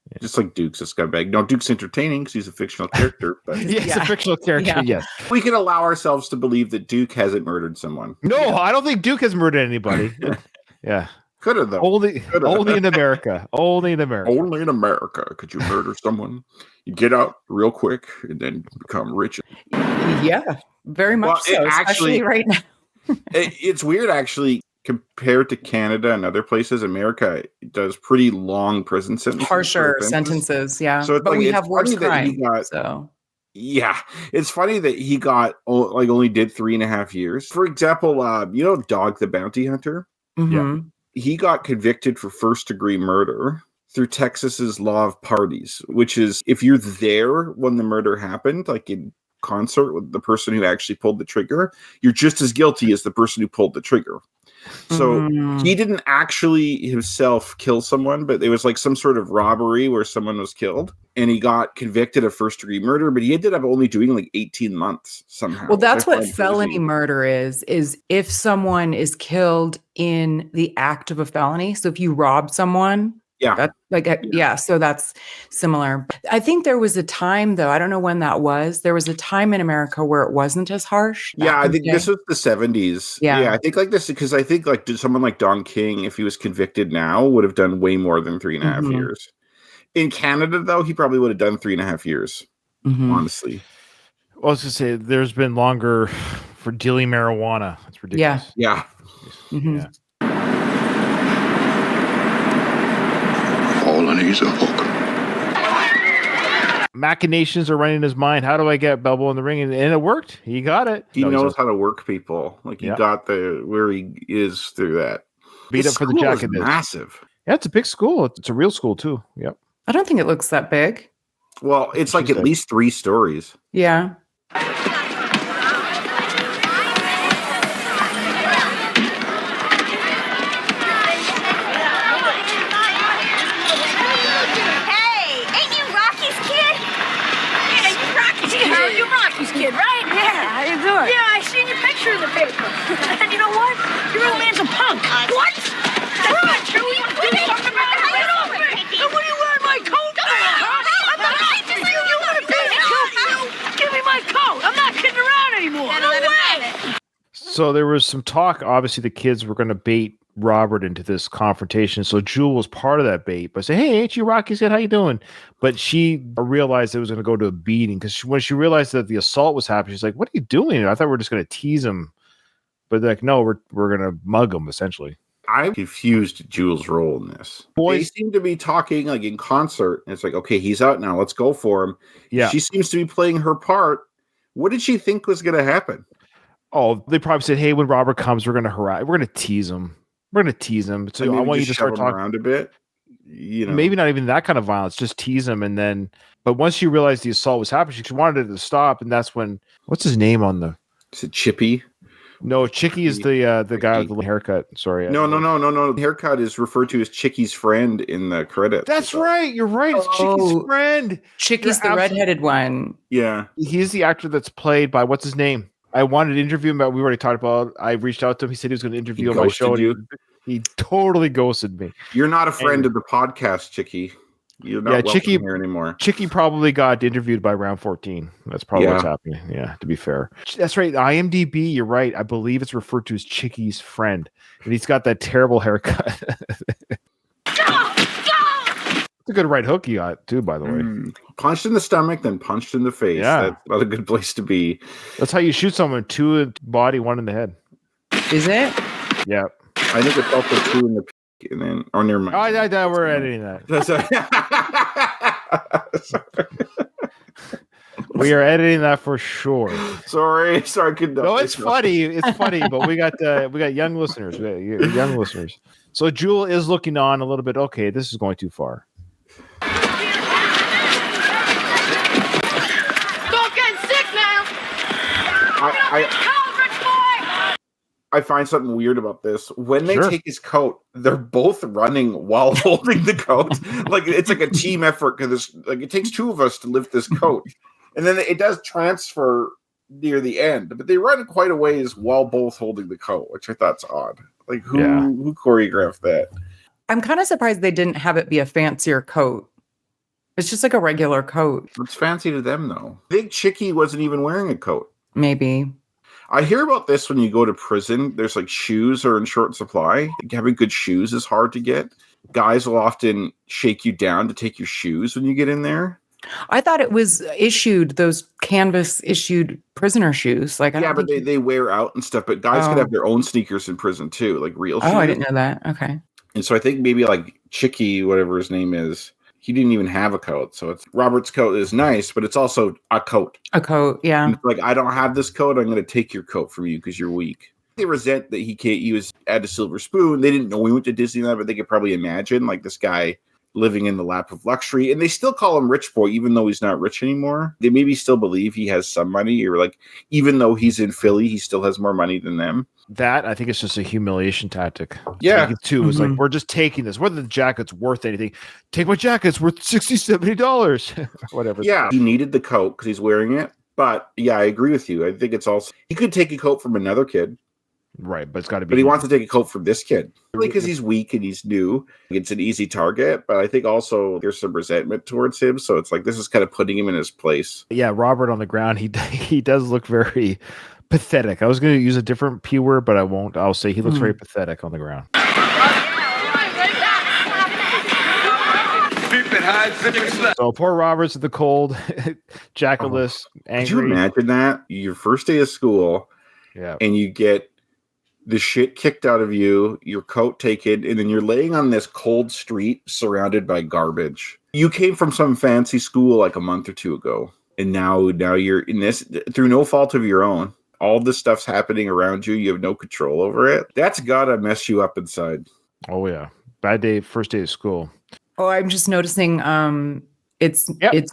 Yeah. Just like Duke's a scumbag. No, Duke's entertaining because he's a fictional character. But he's a fictional character, yes. We can allow ourselves to believe that Duke hasn't murdered someone. No, I don't think Duke has murdered anybody. Yeah. Could have, though. Only in America. Only in America. Only in America could you murder someone. You get out real quick and then become rich. Yeah. Very much so, especially right now. It's weird, actually, compared to Canada and other places. America does pretty long prison sentences. Harsher sentences, yeah. So but we have worse crime. Yeah, it's funny that he got only did 3.5 years. For example, Dog the Bounty Hunter? Mm-hmm. Yeah. He got convicted for first-degree murder through Texas's law of parties, which is if you're there when the murder happened, in concert with the person who actually pulled the trigger, you're just as guilty as the person who pulled the trigger. So he didn't actually himself kill someone, but there was like some sort of robbery where someone was killed, and he got convicted of first-degree murder, but he ended up only doing like 18 months somehow. Well, that's what felony murder is if someone is killed in the act of a felony. So if you rob someone, so that's similar. I think there was a time, though, I don't know when that was. There was a time in America where it wasn't as harsh. Yeah, I think this was the 70s. Yeah, I think like this, because I think like someone like Don King, if he was convicted now, would have done way more than 3.5 years. In Canada, though, he probably would have done 3.5 years, honestly. Well, I was going to say, there's been longer for dealing marijuana. It's ridiculous. Yeah. Yeah. All I need is a hook. Machinations are running in his mind. How do I get Balboa in the ring? And it worked. He got it. He knows how to work people. Like he got where he is through that. Beat up for the jacket. Massive. Yeah, it's a big school. It's a real school too. Yep. I don't think it looks that big. Well, it's like at least 3 stories. Yeah. Kid, right? Yeah, how you doing? Yeah, I seen your picture in the paper. And you know what? Your old man's a punk. What? That's not true. You do something about it. Get off me. And what are you wearing my coat? I'm not kidding. You want to beat me? Give me my coat. I'm not kidding around anymore. No way. So there was some talk. Obviously, the kids were going to bait Robert into this confrontation. So Jewel was part of that bait, but say, "Hey, ain't you Rocky's kid? How you doing?" But she realized it was going to go to a beating because when she realized that the assault was happening, she's like, "What are you doing?" I thought we were just going to tease him, but like, no, we're going to mug him essentially. I'm confused Jewel's role in this. They seem to be talking like in concert. And it's like, okay, he's out now. Let's go for him. Yeah, she seems to be playing her part. What did she think was going to happen? Oh, they probably said, "Hey, when Robert comes, we're going to harass. We're going to tease him. We're going to tease him." So I want you to start talking around a bit. You know, maybe not even that kind of violence, just tease him. And then, but once she realized the assault was happening, she wanted it to stop. And that's when, what's his name on the? Is it Chippy? No, Chicky is the guy with the haircut. Sorry. No. The haircut is referred to as Chicky's friend in the credits. That's right. You're right. It's Chicky's friend. Chicky's the redheaded one. Yeah. He's the actor that's played by, what's his name? I wanted to interview him, but we already talked about it. I reached out to him. He said he was going to interview on my show. He totally ghosted me. You're not a friend of the podcast, Chicky. You're not welcome here anymore. Chicky probably got interviewed by round 14. That's probably what's happening. Yeah, to be fair. That's right. IMDb, you're right. I believe it's referred to as Chicky's friend. And he's got that terrible haircut. It's a good right hook you got, too, by the way. Punched in the stomach, then punched in the face. Yeah. That's not a good place to be. That's how you shoot someone. 2 in the body, 1 in the head. Is it? Yeah. I think it's also 2 in the peak, and then, oh, never mind. We're editing that. We are editing that for sure. Sorry. No, it's funny. It's funny, but we got young listeners. Young listeners. So Jewel is looking on a little bit. Okay, this is going too far. Don't get sick now. I find something weird about this. When they take his coat, they're both running while holding the coat. Like it's like a team effort because like it takes 2 of us to lift this coat, and then it does transfer near the end. But they run quite a ways while both holding the coat, which I thought's odd. Like who choreographed that? I'm kind of surprised they didn't have it be a fancier coat. It's just like a regular coat. It's fancy to them though. I think Chicky wasn't even wearing a coat. Maybe. I hear about this when you go to prison. There's like shoes are in short supply. Having good shoes is hard to get. Guys will often shake you down to take your shoes when you get in there. I thought it was issued, those canvas issued prisoner shoes. Like, but they wear out and stuff. But guys could have their own sneakers in prison too, like real shoes. Oh, I didn't know that. Okay. And so I think maybe like Chicky, whatever his name is, he didn't even have a coat. So it's Robert's coat is nice, but it's also a coat. A coat, yeah. And like, I don't have this coat. I'm going to take your coat from you because you're weak. They resent that he was at a silver spoon. They didn't know we went to Disneyland, but they could probably imagine like this guy living in the lap of luxury. And they still call him Rich Boy, even though he's not rich anymore. They maybe still believe he has some money, or like, even though he's in Philly, he still has more money than them. That, I think it's just a humiliation tactic. Yeah. Too is like, we're just taking this, whether the jacket's worth anything. Take my jacket, it's worth $60, $70. Whatever. Yeah. He needed the coat because he's wearing it. But yeah, I agree with you. I think it's also, he could take a coat from another kid. Right, but it's got to be. But he wants to take a coat from this kid because he's weak and he's new. It's an easy target, but I think also there's some resentment towards him. So it's like this is kind of putting him in his place. Yeah, Robert on the ground, he does look very pathetic. I was going to use a different P word, but I won't. I'll say he looks very pathetic on the ground. So poor Robert's in the cold, jacketless, angry. Could you imagine that? Your first day of school, and you get the shit kicked out of you, your coat taken, and then you're laying on this cold street surrounded by garbage. You came from some fancy school like a month or two ago, and now you're in this through no fault of your own. All this stuff's happening around you. You have no control over it. That's gotta mess you up inside. Oh yeah, bad day, first day of school. Oh, I'm just noticing. It's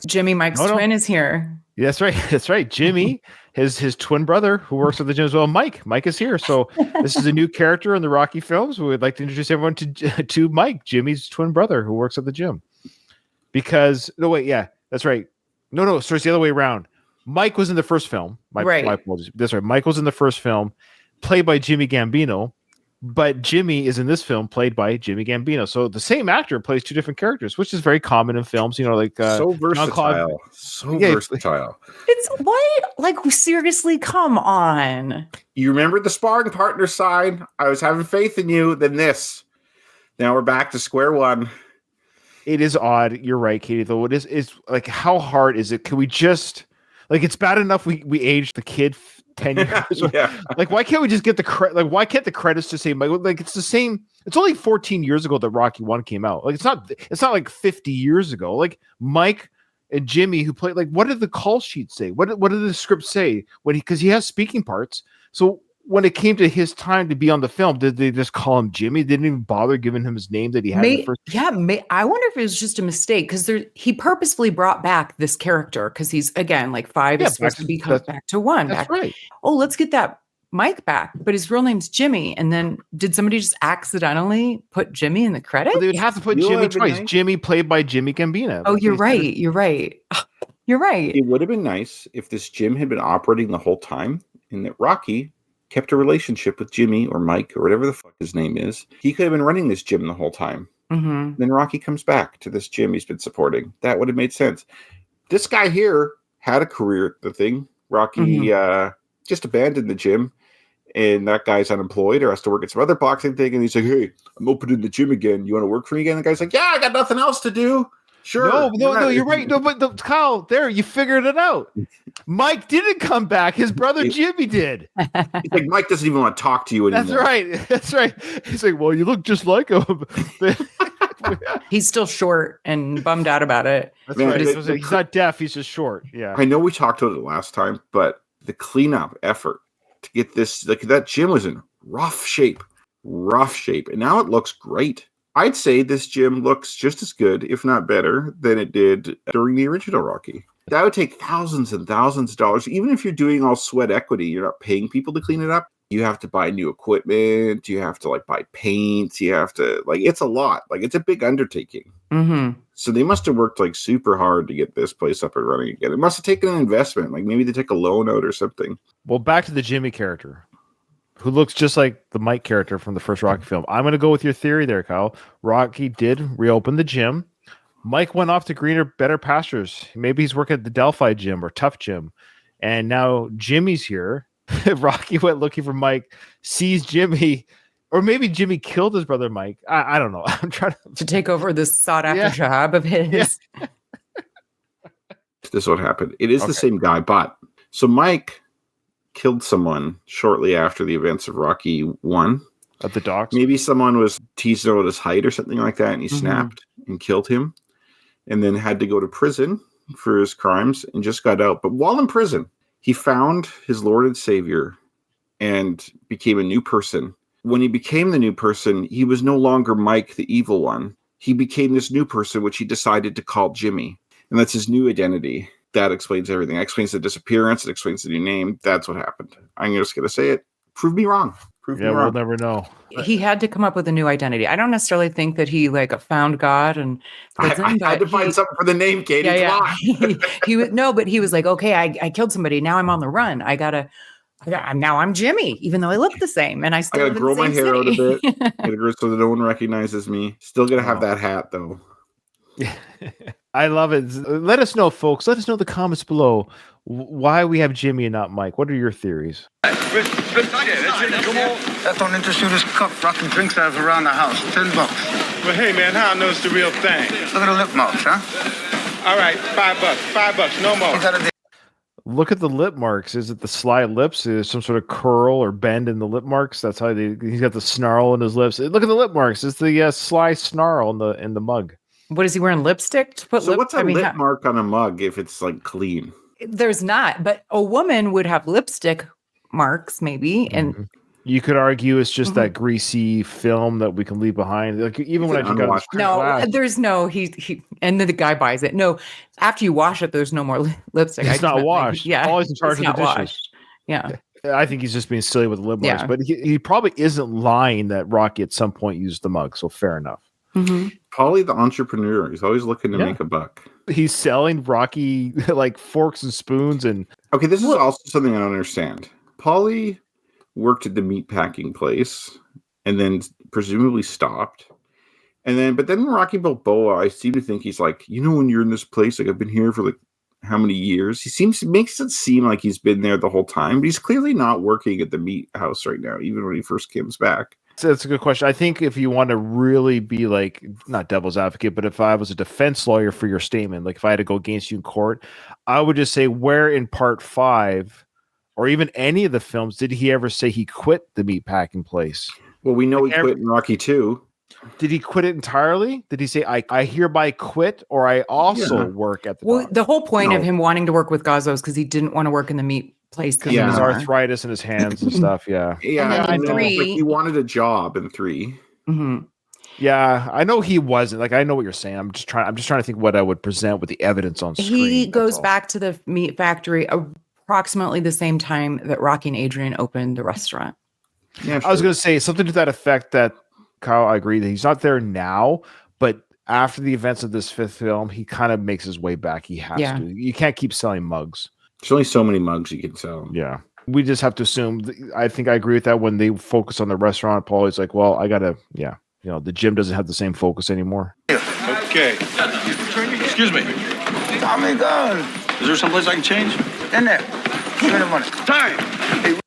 Jimmy. Mike's twin is here. Yeah, that's right. That's right. Jimmy, his twin brother who works at the gym as well. Mike is here. So this is a new character in the Rocky films. We would like to introduce everyone to Mike, Jimmy's twin brother who works at the gym. Because that's right. No, so it's the other way around. Mike was in the first film. My apologies. That's right. Mike was in the first film, played by Jimmy Gambino. But Jimmy is in this film played by Jimmy Gambino. So the same actor plays two different characters, which is very common in films, like so versatile. Versatile. It's what? Like, seriously, come on. You remember the sparring partner sign? I was having faith in you, then this. Now we're back to square one. It is odd. You're right, Katie, though. It is like, how hard is it? Can we just it's bad enough we aged the kid 10 years. Like, why can't we just get the credit? Like, why can't the credits just say, like, it's the same? It's only 14 years ago that Rocky 1 came out. Like, it's not like 50 years ago. Like, Mike and Jimmy, who played, like, what did the call sheet say? What did the script say because he has speaking parts? So when it came to his time to be on the film, did they just call him Jimmy? They didn't even bother giving him his name that he had in the first. Yeah, I wonder if it was just a mistake because he purposefully brought back this character because he's again like 5 is supposed to be back to 1. That's right. Oh, let's get that Mike back, but his real name's Jimmy. And then did somebody just accidentally put Jimmy in the credits? Well, they would have to put Jimmy twice. Nice. Jimmy played by Jimmy Gambina. Oh, you're right. You're right. You're right. It would have been nice if this gym had been operating the whole time and that Rocky kept a relationship with Jimmy or Mike or whatever the fuck his name is. He could have been running this gym the whole time. Mm-hmm. Then Rocky comes back to this gym he's been supporting. That would have made sense. This guy here had a career at the thing. Rocky just abandoned the gym, and that guy's unemployed or has to work at some other boxing thing. And he's like, "Hey, I'm opening the gym again. You want to work for me again?" The guy's like, "Yeah, I got nothing else to do." Sure. No, you're right. No, but Kyle, there, you figured it out. Mike didn't come back. His brother Jimmy did. He's like, Mike doesn't even want to talk to you anymore. That's right. He's like, well, you look just like him. He's still short and bummed out about it. That's right. He's not deaf. He's just short. Yeah. I know we talked about it last time, but the cleanup effort to get this, like that gym was in rough shape. And now it looks great. I'd say this gym looks just as good, if not better, than it did during the original Rocky. That would take thousands and thousands of dollars. Even if you're doing all sweat equity, you're not paying people to clean it up. You have to buy new equipment. You have to buy paint. You have to it's a lot. It's a big undertaking. Mm-hmm. So they must have worked super hard to get this place up and running again. It must have taken an investment. Maybe they took a loan out or something. Well, back to the Jimmy character, who looks just like the Mike character from the first Rocky film. I'm going to go with your theory there, Kyle. Rocky did reopen the gym. Mike went off to greener, better pastures. Maybe he's working at the Delphi gym or Tough Gym. And now Jimmy's here. Rocky went looking for Mike, sees Jimmy, or maybe Jimmy killed his brother Mike. I don't know. I'm trying to take over this sought-after job of his. Yeah. This is what happened. It is the same guy, but so Mike killed someone shortly after the events of Rocky 1. At the docks? Maybe someone was teasing about his height or something like that, and he snapped and killed him, and then had to go to prison for his crimes and just got out. But while in prison, he found his Lord and Savior and became a new person. When he became the new person, he was no longer Mike, the evil one. he became this new person, which he decided to call Jimmy. And that's his new identity. That explains everything. That explains the disappearance. It explains the new name. That's what happened. I'm just going to say it. Prove me wrong. We'll never know. He had to come up with a new identity. I don't necessarily think that he like found God and I had to find something for the name, Katie. Come on. he was but he was like, okay, I killed somebody. Now I'm on the run. Now I'm Jimmy, even though I look the same, and I still gotta grow my hair out a bit. Gotta grow so that no one recognizes me. Still gonna have that hat though. I love it. Let us know, folks. Let us know in the comments below why we have Jimmy and not Mike. What are your theories? That don't interest you, this cup rocking drinks out of around the house. $10. Well, hey, man, how I know it's the real thing? Look at the lip marks, huh? All right, $5, no more. Look at the lip marks. Is it the sly lips? Is some sort of curl or bend in the lip marks? That's how he's got the snarl in his lips. Look at the lip marks. It's the sly snarl in the mug. What is he wearing? Lipstick to put? What's a lip mark on a mug if it's like clean? There's not, but a woman would have lipstick marks, maybe, and you could argue it's just that greasy film that we can leave behind. Like even when I took out no, there's no he, and then the guy buys it. No, after you wash it, there's no more lipstick. It's not washed. Yeah, always in charge of the dishes. Washed. Yeah. I think he's just being silly with the lip marks, but he probably isn't lying that Rocky at some point used the mug. So fair enough. Paulie the entrepreneur. He's always looking to make a buck. He's selling Rocky like forks and spoons and. Okay, this is also something I don't understand. Paulie worked at the meat packing place and then presumably stopped. But then Rocky Balboa, I seem to think he's like, when you're in this place, like I've been here for like how many years? Makes it seem like he's been there the whole time, but he's clearly not working at the meat house right now, even when he first comes back. So that's a good question. I think if you want to really be like, not devil's advocate, but if I was a defense lawyer for your statement, like if I had to go against you in court, I would just say, where in part 5 or even any of the films did he ever say he quit the meat packing place? Well, we know he quit in Rocky 2. Did he quit it entirely? Did he say, I hereby quit, or I also work at the bar? The whole point of him wanting to work with Gazzo is because he didn't want to work in the meat place. Because of his arthritis in his hands and stuff. Yeah. Yeah. I know. He wanted a job in 3. Yeah, I know he wasn't. Like, I know what you're saying. I'm just trying to think what I would present with the evidence on screen. He goes back to the meat factory approximately the same time that Rocky and Adrian opened the restaurant. Yeah, I was going to say something to that effect that, Kyle, I agree that he's not there now, but after the events of this 5th film, he kind of makes his way back. He has to. You can't keep selling mugs. There's only so many mugs you can sell. Yeah. We just have to assume. I think I agree with that. When they focus on the restaurant, Paulie's like, well, I got to, the gym doesn't have the same focus anymore. Okay. Excuse me. Tommy Gunn. Is there someplace I can change? In there. Give me the money. Time. Hey.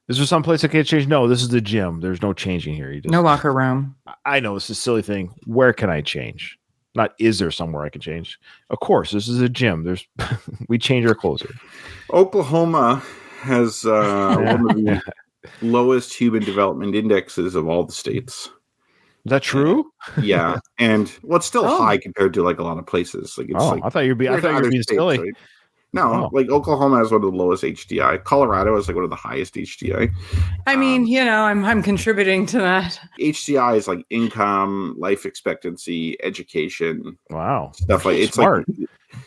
Is there someplace I can't change? No, this is the gym. There's no changing here. No locker room. I know it's a silly thing. Where can I change? Not is there somewhere I can change? Of course, this is a gym. We change our clothes here. Oklahoma has one of the lowest human development indexes of all the states. Is that true? Yeah, and it's still high compared to like a lot of places. Like it's I thought you were being silly. Right? No, like Oklahoma has one of the lowest HDI. Colorado has like one of the highest HDI. I mean, I'm contributing to that. HDI is like income, life expectancy, education. Wow, stuff like it's smart.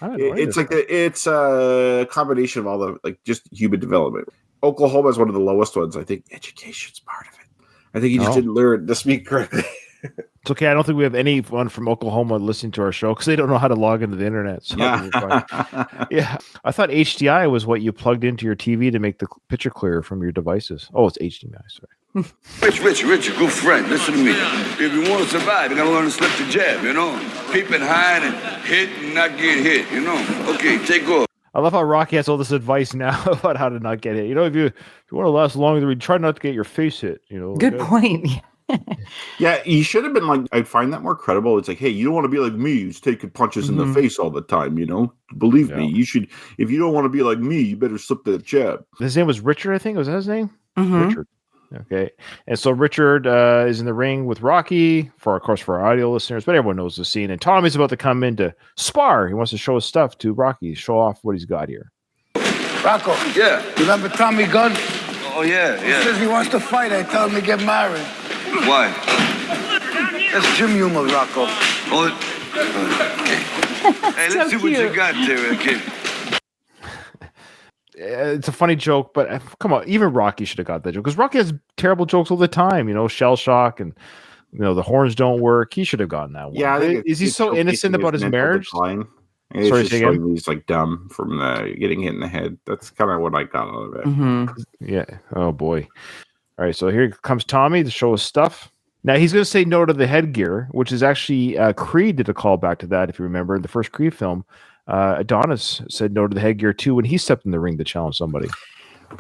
It's a combination of all the like just human development. Oklahoma is one of the lowest ones. I think education's part of it. I think he just didn't learn to speak correctly. It's okay. I don't think we have anyone from Oklahoma listening to our show because they don't know how to log into the internet. So yeah. I thought HDI was what you plugged into your TV to make the picture clearer from your devices. Oh, it's HDMI. Sorry. Rich, a good friend. Listen to me. If you want to survive, you got to learn to slip the jab, Peeping high and hit and not get hit, Okay, take off. I love how Rocky has all this advice now about how to not get hit. If you want to last longer, try not to get your face hit. Good point. Yeah, he should have been like, I'd find that more credible. It's like, hey, you don't want to be like me who's taking punches in the face all the time, Believe me, you should, if you don't want to be like me, you better slip that jab. His name was Richard, I think. Was that his name? Richard. Okay. And so Richard is in the ring with Rocky, of course, for our audio listeners, but everyone knows the scene. And Tommy's about to come in to spar. He wants to show his stuff to Rocky, show off what he's got here. Rocco. Yeah. Remember Tommy Gunn? Oh, yeah. He says he wants to fight. I tell him to get married. Why? That's Jim humor, Rocco. Oh, okay. Hey, let's see what you got there, kid. It's a funny joke, but come on, even Rocky should have got that joke because Rocky has terrible jokes all the time. Shell shock and the horns don't work. He should have gotten that one. Yeah, is he so innocent about his marriage? Sorry, just showing he's like dumb from getting hit in the head. That's kind of what I got out of it. Mm-hmm. Yeah. Oh boy. All right. So here comes Tommy to show us stuff. Now he's going to say no to the headgear, which is actually Creed did a call back to that. If you remember the first Creed film, Adonis said no to the headgear too when he stepped in the ring to challenge somebody.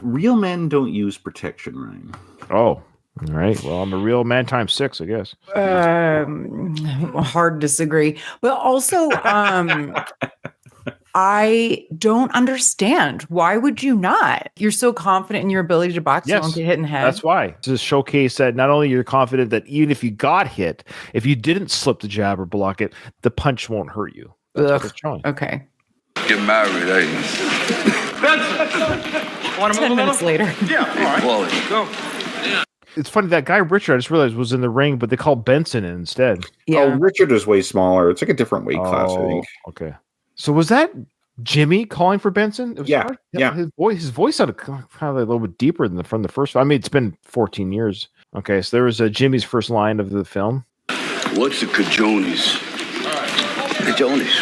Real men don't use protection, Ryan. Oh. All right. Well, I'm a real man times 6, I guess. Hard to disagree. But also, I don't understand. Why would you not? You're so confident in your ability to box, you won't get hit in the head. That's why. To showcase that not only you're confident that even if you got hit, if you didn't slip the jab or block it, the punch won't hurt you. That's what it's showing. Okay. Get married, eh? 10 minutes later. Yeah, all right. Go. It's funny, that guy Richard, I just realized, was in the ring, but they called Benson in instead. Yeah. Oh, Richard is way smaller. It's like a different weight class, I think. Okay. So was that Jimmy calling for Benson? It was yeah. His voice sounded kind of a little bit deeper than from the first. I mean, it's been 14 years. Okay, so there was Jimmy's first line of the film. What's the cajones? Cajones.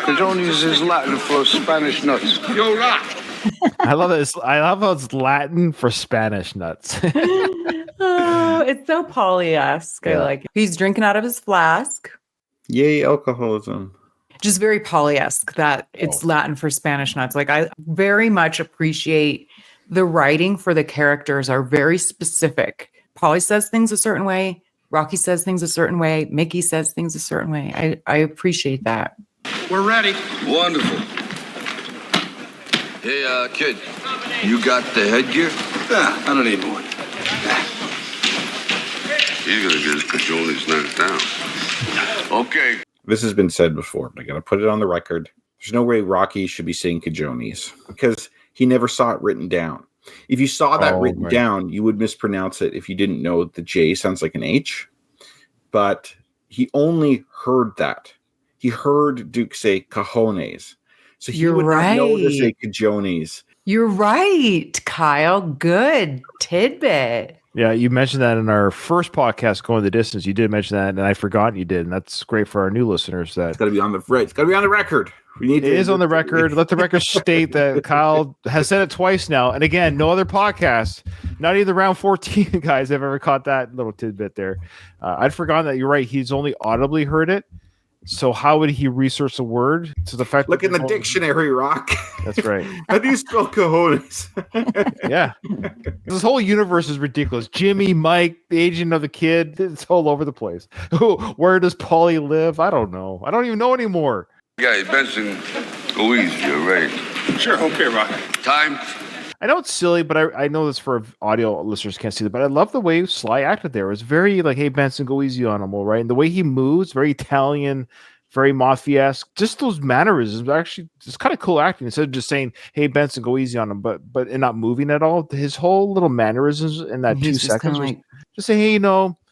Cajones is Latin for Spanish nuts. Yo, rock. I love this. I love how it's Latin for Spanish nuts. Oh, it's so Paulie-esque. I like it. He's drinking out of his flask. Yay, alcoholism. Just very Paulie-esque that it's Latin for Spanish nuts. Like, I very much appreciate the writing for the characters are very specific. Paulie says things a certain way. Rocky says things a certain way. Mickey says things a certain way. I appreciate that. We're ready. Wonderful. Hey, kid, you got the headgear? Yeah, I don't need one. He's gonna get his cajones knocked down. Okay. This has been said before, but I gotta put it on the record. There's no way Rocky should be saying cajones because he never saw it written down. If you saw that written down, you would mispronounce it if you didn't know the J sounds like an H. But he only heard that. He heard Duke say cajones. So he would not know to say cajones. You're right, Kyle. Good tidbit. Yeah, you mentioned that in our first podcast, Going the Distance. You did mention that, and I forgot you did, and that's great for our new listeners. That it's got to be on the It's got to be on the record. It is on the record. Let the record state that Kyle has said it twice now, and again, no other podcast, not even the round 14 guys have ever caught that little tidbit there. I'd forgotten that. You're right. He's only audibly heard it. So how would he research the word? To the fact look in the dictionary, Rock. That's right. How do you spell cojones? Yeah. This whole universe is ridiculous. Jimmy, Mike, the agent of the kid, it's all over the place. Where does Paulie live? I don't know. I don't even know anymore. Yeah, Benson, go easy, you're right. Sure, okay, Rock. Time. I know it's silly, but I know this for audio listeners can't see it, but I love the way Sly acted there. It was very like, hey, Benson, go easy on him, all right? And the way he moves, very Italian, very mafia-esque. Just those mannerisms, actually, it's kind of cool acting. Instead of just saying, hey, Benson, go easy on him, but and not moving at all. His whole little mannerisms in that 2 seconds was just say, hey,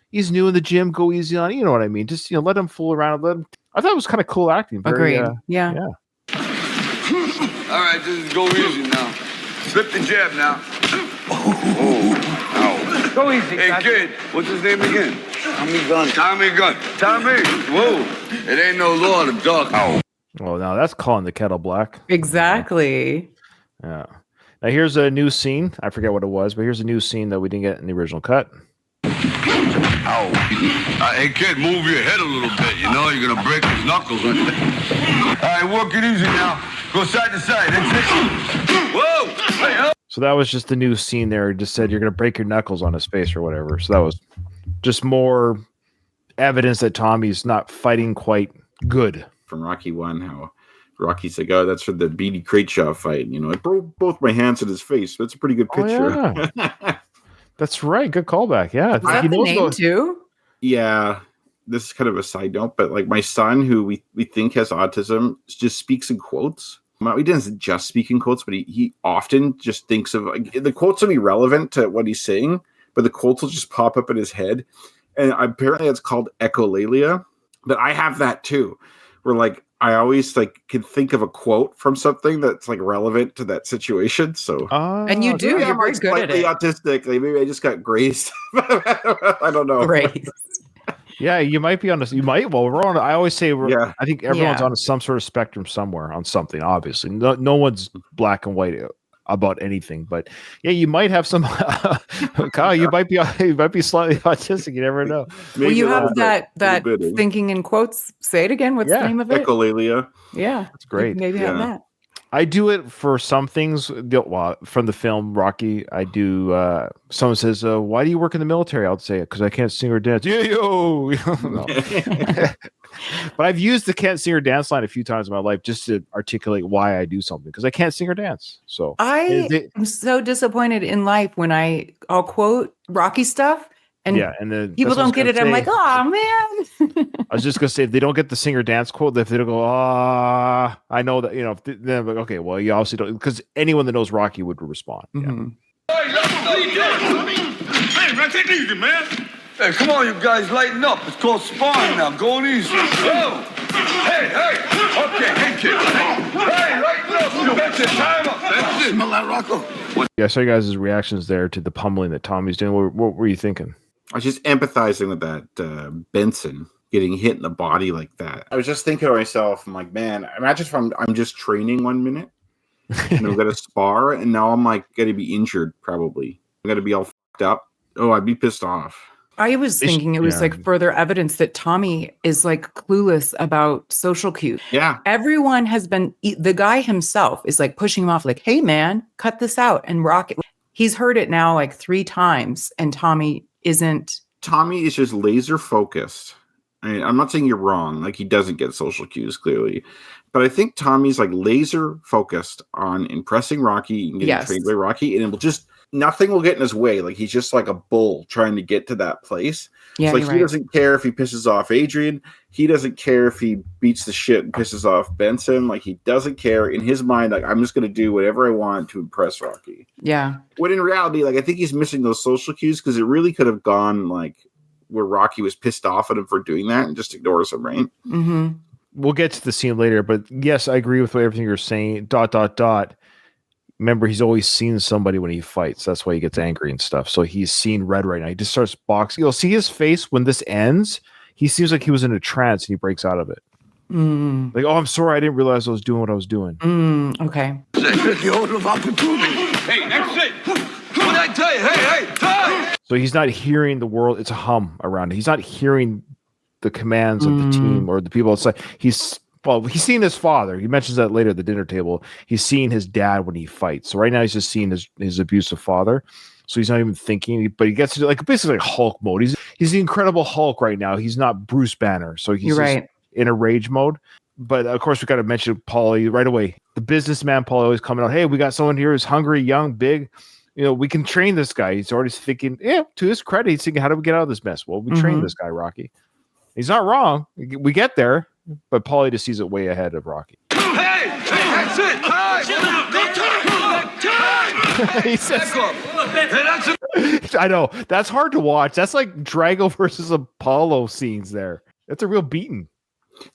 he's new in the gym, go easy on him. You know what I mean? Just, let him fool around. I thought it was kind of cool acting. Very, agreed. Yeah. All right, just go easy now. Slip the jab now. Oh. Go easy, hey, kid, what's his name again? Tommy Gunn. Tommy Gunn. Tommy. Whoa. It ain't no law to dog. Oh. Well, now that's calling the kettle black. Exactly. Yeah. Now here's a new scene. I forget what it was, but here's a new scene that we didn't get in the original cut. Ow. Hey, kid, move your head a little bit. You're going to break his knuckles. All right, work it easy now. Go side to side. That's it. Whoa. Hey, so that was just the new scene there. It just said you're going to break your knuckles on his face or whatever. So that was just more evidence that Tommy's not fighting quite good. From Rocky 1, how Rocky's like, oh, that's for the Beatty Crateshaw fight. I broke both my hands in his face. That's a pretty good picture. Oh, yeah. That's right. Good callback. Yeah. Is that the name too? Yeah. This is kind of a side note, but like my son, who we think has autism, just speaks in quotes. He doesn't just speak in quotes, but he often just thinks of the quotes will be relevant to what he's saying, but the quotes will just pop up in his head. and apparently it's called echolalia. But I have that too, where like I always like can think of a quote from something that's like relevant to that situation. So, and you do. You're very good at it. Autistic. Like maybe I just got grazed. I don't know. Grazed. Yeah, you might be on this. You might. Well, we're on. I always say, I think everyone's Yeah. on some sort of spectrum somewhere on something. Obviously, no one's black and white about anything. But yeah, you might have some. Kyle, you might be slightly autistic. You never know. Well, you have that thinking in quotes. Say it again. What's the name of it? Echolalia. Yeah, that's great. Maybe have that. I do it for some things. Well, from the film Rocky, I do. Someone says, "Why do you work in the military?" I'll say it because I can't sing or dance. Yeah, yo. No. But I've used the can't sing or dance line a few times in my life just to articulate why I do something because I can't sing or dance. So I am so disappointed in life when I'll quote Rocky stuff. And then people don't get it. I'm like, oh man. I was just gonna say if they don't get the singer dance quote, if they don't go, I know that then I'm like, okay, well, you obviously don't, because anyone that knows Rocky would respond. Mm-hmm. Hey, man, take it easy, man. Hey, come on, you guys, lighten up. It's called sparring now. Going easy. Whoa. Hey. Okay, hey, kid. Hey, lighten up. You bet your time up. That's it. Smell that, Rocco? Yeah, I saw you guys' reactions there to the pummeling that Tommy's doing. What were you thinking? I was just empathizing with that Benson getting hit in the body like that. I was just thinking to myself, I'm like, man, imagine if I'm just training 1 minute and I'm gonna spar, and now I'm like gonna be injured probably. I'm gonna be all fucked up. Oh, I'd be pissed off. I was thinking it was like further evidence that Tommy is like clueless about social cues. Yeah. Everyone has been, the guy himself is like pushing him off like, hey man, cut this out and rock it. He's heard it now like 3 times and Tommy is just laser focused. I mean, I'm not saying you're wrong. Like he doesn't get social cues clearly, but I think Tommy's like laser focused on impressing Rocky and getting trained by Rocky, and it will just nothing will get in his way. Like he's just like a bull trying to get to that place. Yeah, like he doesn't care if he pisses off Adrian. He doesn't care if he beats the shit and pisses off Benson. Like he doesn't care in his mind. Like I'm just going to do whatever I want to impress Rocky. Yeah. When in reality, like I think he's missing those social cues because it really could have gone like where Rocky was pissed off at him for doing that and just ignores him, right? Mm-hmm. We'll get to the scene later, but yes, I agree with everything you're saying. ... Remember, he's always seen somebody when he fights. That's why he gets angry and stuff. So he's seen red right now. He just starts boxing. You'll see his face when this ends. He seems like he was in a trance and he breaks out of it. Mm. Like, oh, I'm sorry. I didn't realize I was doing what I was doing. Okay. Hey, that's it. What did I tell you? Hey, time. So he's not hearing the world. It's a hum around it. He's not hearing the commands of the team or the people outside. He's seen his father. He mentions that later at the dinner table. He's seeing his dad when he fights. So right now he's just seeing his abusive father. So he's not even thinking, but he gets to like basically like Hulk mode. He's the Incredible Hulk right now. He's not Bruce Banner. So he's in a rage mode. But of course we got to mention Paulie right away. The businessman Paulie always coming out. Hey, we got someone here who's hungry, young, big. We can train this guy. He's already thinking, to his credit, he's thinking, how do we get out of this mess? Well, we train this guy, Rocky. He's not wrong. We get there, but Paulie just sees it way ahead of Rocky. Hey, that's it. Time. He says, I know. That's hard to watch. That's like Drago versus Apollo scenes there. That's a real beating.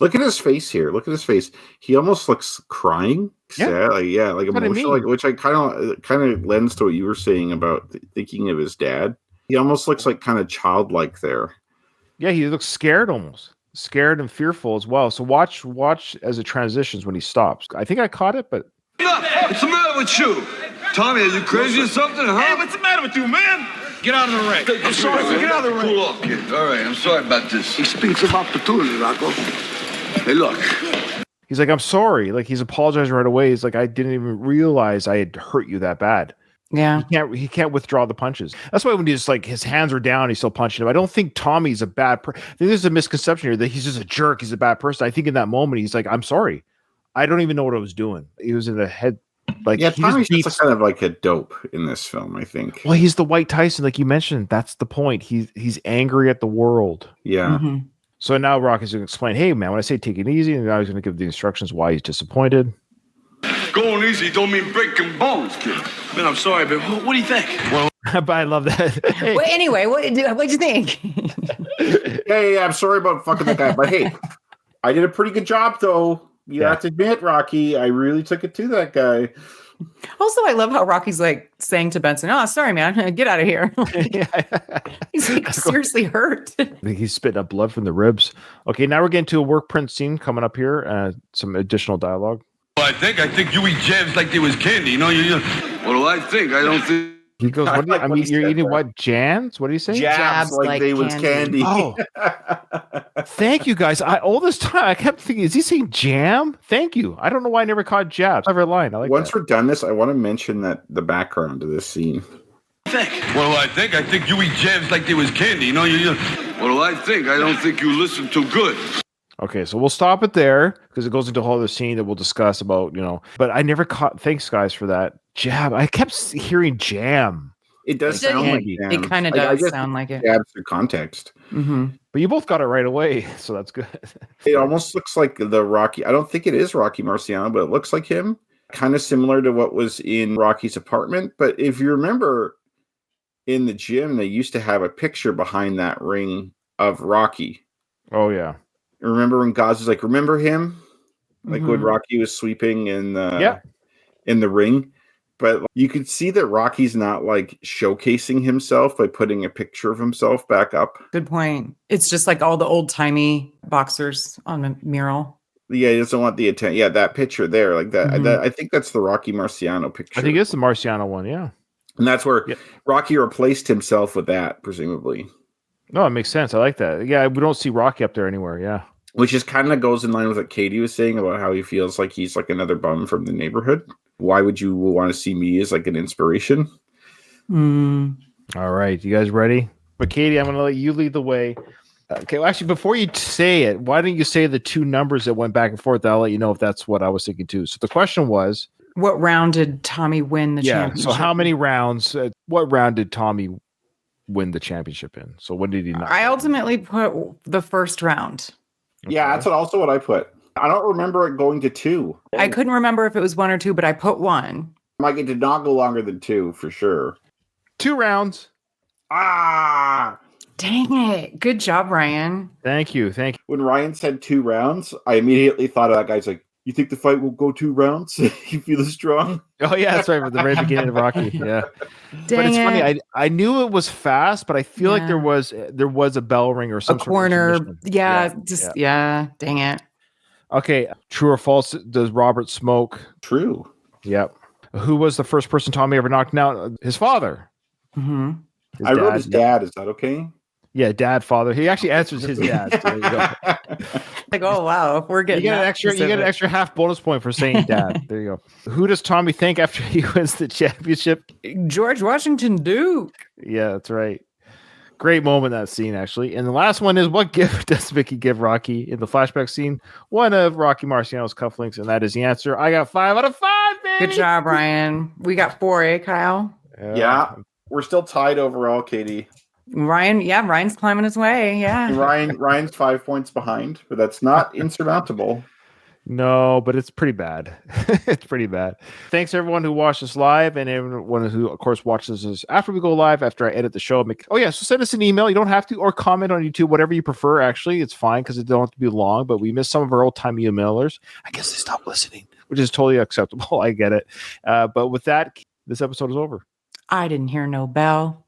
Look at his face here. Look at his face. He almost looks crying. Sad, like emotional, like which I kind of lends to what you were saying about thinking of his dad. He almost looks like kind of childlike there. Yeah, he looks scared almost. Scared and fearful as well. So watch as it transitions when he stops. I think I caught it, but what's the matter with you? Tommy, are you crazy or something, huh? Hey, what's the matter with you, man? Get out of the ring. I'm sorry. Get out of the ring. Cool off, kid. All right, I'm sorry about this. He speaks of opportunity, Rocco. Hey, look. He's like, I'm sorry. Like he's apologizing right away. He's like, I didn't even realize I had hurt you that bad. Yeah. He can't withdraw the punches. That's why when he's like his hands are down, he's still punching him. I don't think Tommy's a bad person. I think there's a misconception here that he's just a jerk. He's a bad person. I think in that moment he's like, I'm sorry. I don't even know what I was doing. He was in the head. Like Tommy's just kind of like a dope in this film, I think. Well, he's the White Tyson, like you mentioned. That's the point. He's angry at the world. Yeah. Mm-hmm. So now Rocky's going to explain, hey, man, when I say take it easy, and now he's going to give the instructions why he's disappointed. Going easy don't mean breaking bones, kid. Man, I'm sorry, but what do you think? Well, but I love that. Well, anyway, what'd you think? Yeah. I'm sorry about fucking that guy, but hey, I did a pretty good job, though. You have to admit, Rocky, I really took it to that guy. Also, I love how Rocky's like saying to Benson, "Oh, sorry, man, get out of here." He's like seriously hurt. I think he's spitting up blood from the ribs. Okay, now we're getting to a work print scene coming up here. Some additional dialogue. Well, I think you eat jams like they was candy. You know, What do I think? I don't think. He goes, what do you, I mean, you're eating what? Jams? What do you say? Jabs like they was candy. Oh, thank you guys. All this time I kept thinking, is he saying jam? Thank you. I don't know why I never caught jabs. Clever line. I like Once that. we're done this, I want to mention that the background to this scene. Well, I think you eat jams like they was candy. You know, What do I think? I don't think you listen too good. Okay, so we'll stop it there because it goes into a whole other scene that we'll discuss about, but I never caught. Thanks, guys, for that. Jab. I kept hearing jam. It does sound like jam. It kind of does sound like it. Jabs through context. Mm-hmm. But you both got it right away, so that's good. It almost looks like the Rocky. I don't think it is Rocky Marciano, but it looks like him. Kind of similar to what was in Rocky's apartment. But if you remember, in the gym, they used to have a picture behind that ring of Rocky. Oh, yeah. Remember when Gaz was like, remember him? Like when Rocky was sweeping in the ring. But you could see that Rocky's not like showcasing himself by putting a picture of himself back up. Good point. It's just like all the old timey boxers on a mural. Yeah, he doesn't want the attention. Yeah, that picture there, like that. I think that's the Rocky Marciano picture. I think it's the Marciano one, yeah. And that's where Rocky replaced himself with that, presumably. No, it makes sense. I like that. Yeah, we don't see Rocky up there anywhere. Yeah. Which just kind of goes in line with what Katie was saying about how he feels like he's like another bum from the neighborhood. Why would you want to see me as like an inspiration? All right. You guys ready? But Katie, I'm going to let you lead the way. Okay. Well, actually, before you say it, why don't you say the two numbers that went back and forth? I'll let you know if that's what I was thinking too. So the question was, what round did Tommy win the championship? So how many rounds, what round did Tommy win the championship in? So when did he not? I ultimately put the first round. Okay. Yeah, that's also what I put. I don't remember it going to 2. I couldn't remember if it was 1 or 2, but I put 1. Like it did not go longer than 2 for sure. 2 rounds. Ah, dang it. Good job, Ryan. Thank you. When Ryan said 2 rounds, I immediately thought of that guy's like, you think the fight will go 2 rounds? You feel strong? Oh, yeah, that's right. From the very beginning of Rocky. Yeah. But it's funny. I knew it was fast, but I feel like there was a bell ring or some corner. Sort of Dang it. Okay. True or false? Does Robert smoke? True. Yep. Who was the first person Tommy ever knocked out? His father. Mm-hmm. I wrote his dad. Is that okay? Yeah, dad, father. He actually answers his dad. So there you go. Like, oh wow, if we're getting you get an extra half bonus point for saying dad. There you go. Who does Tommy think after he wins the championship? George Washington Duke. Yeah, that's right. Great moment, that scene, actually. And the last one is, what gift does Vicky give Rocky in the flashback scene? One of Rocky Marciano's cufflinks, and that is the answer. I got 5 out of 5, baby! Good job, Ryan. We got 4, Kyle? Yeah. We're still tied overall, Katie. Ryan's climbing his way. Yeah. Ryan's 5 points behind, but that's not insurmountable. No, but it's pretty bad. It's pretty bad. Thanks everyone who watched us live and everyone who, of course, watches us after we go live, after I edit the show. So send us an email. You don't have to, or comment on YouTube, whatever you prefer. Actually, it's fine because it don't have to be long, but we missed some of our old-time emailers. I guess they stopped listening, which is totally acceptable. I get it. But with that, this episode is over. I didn't hear no bell.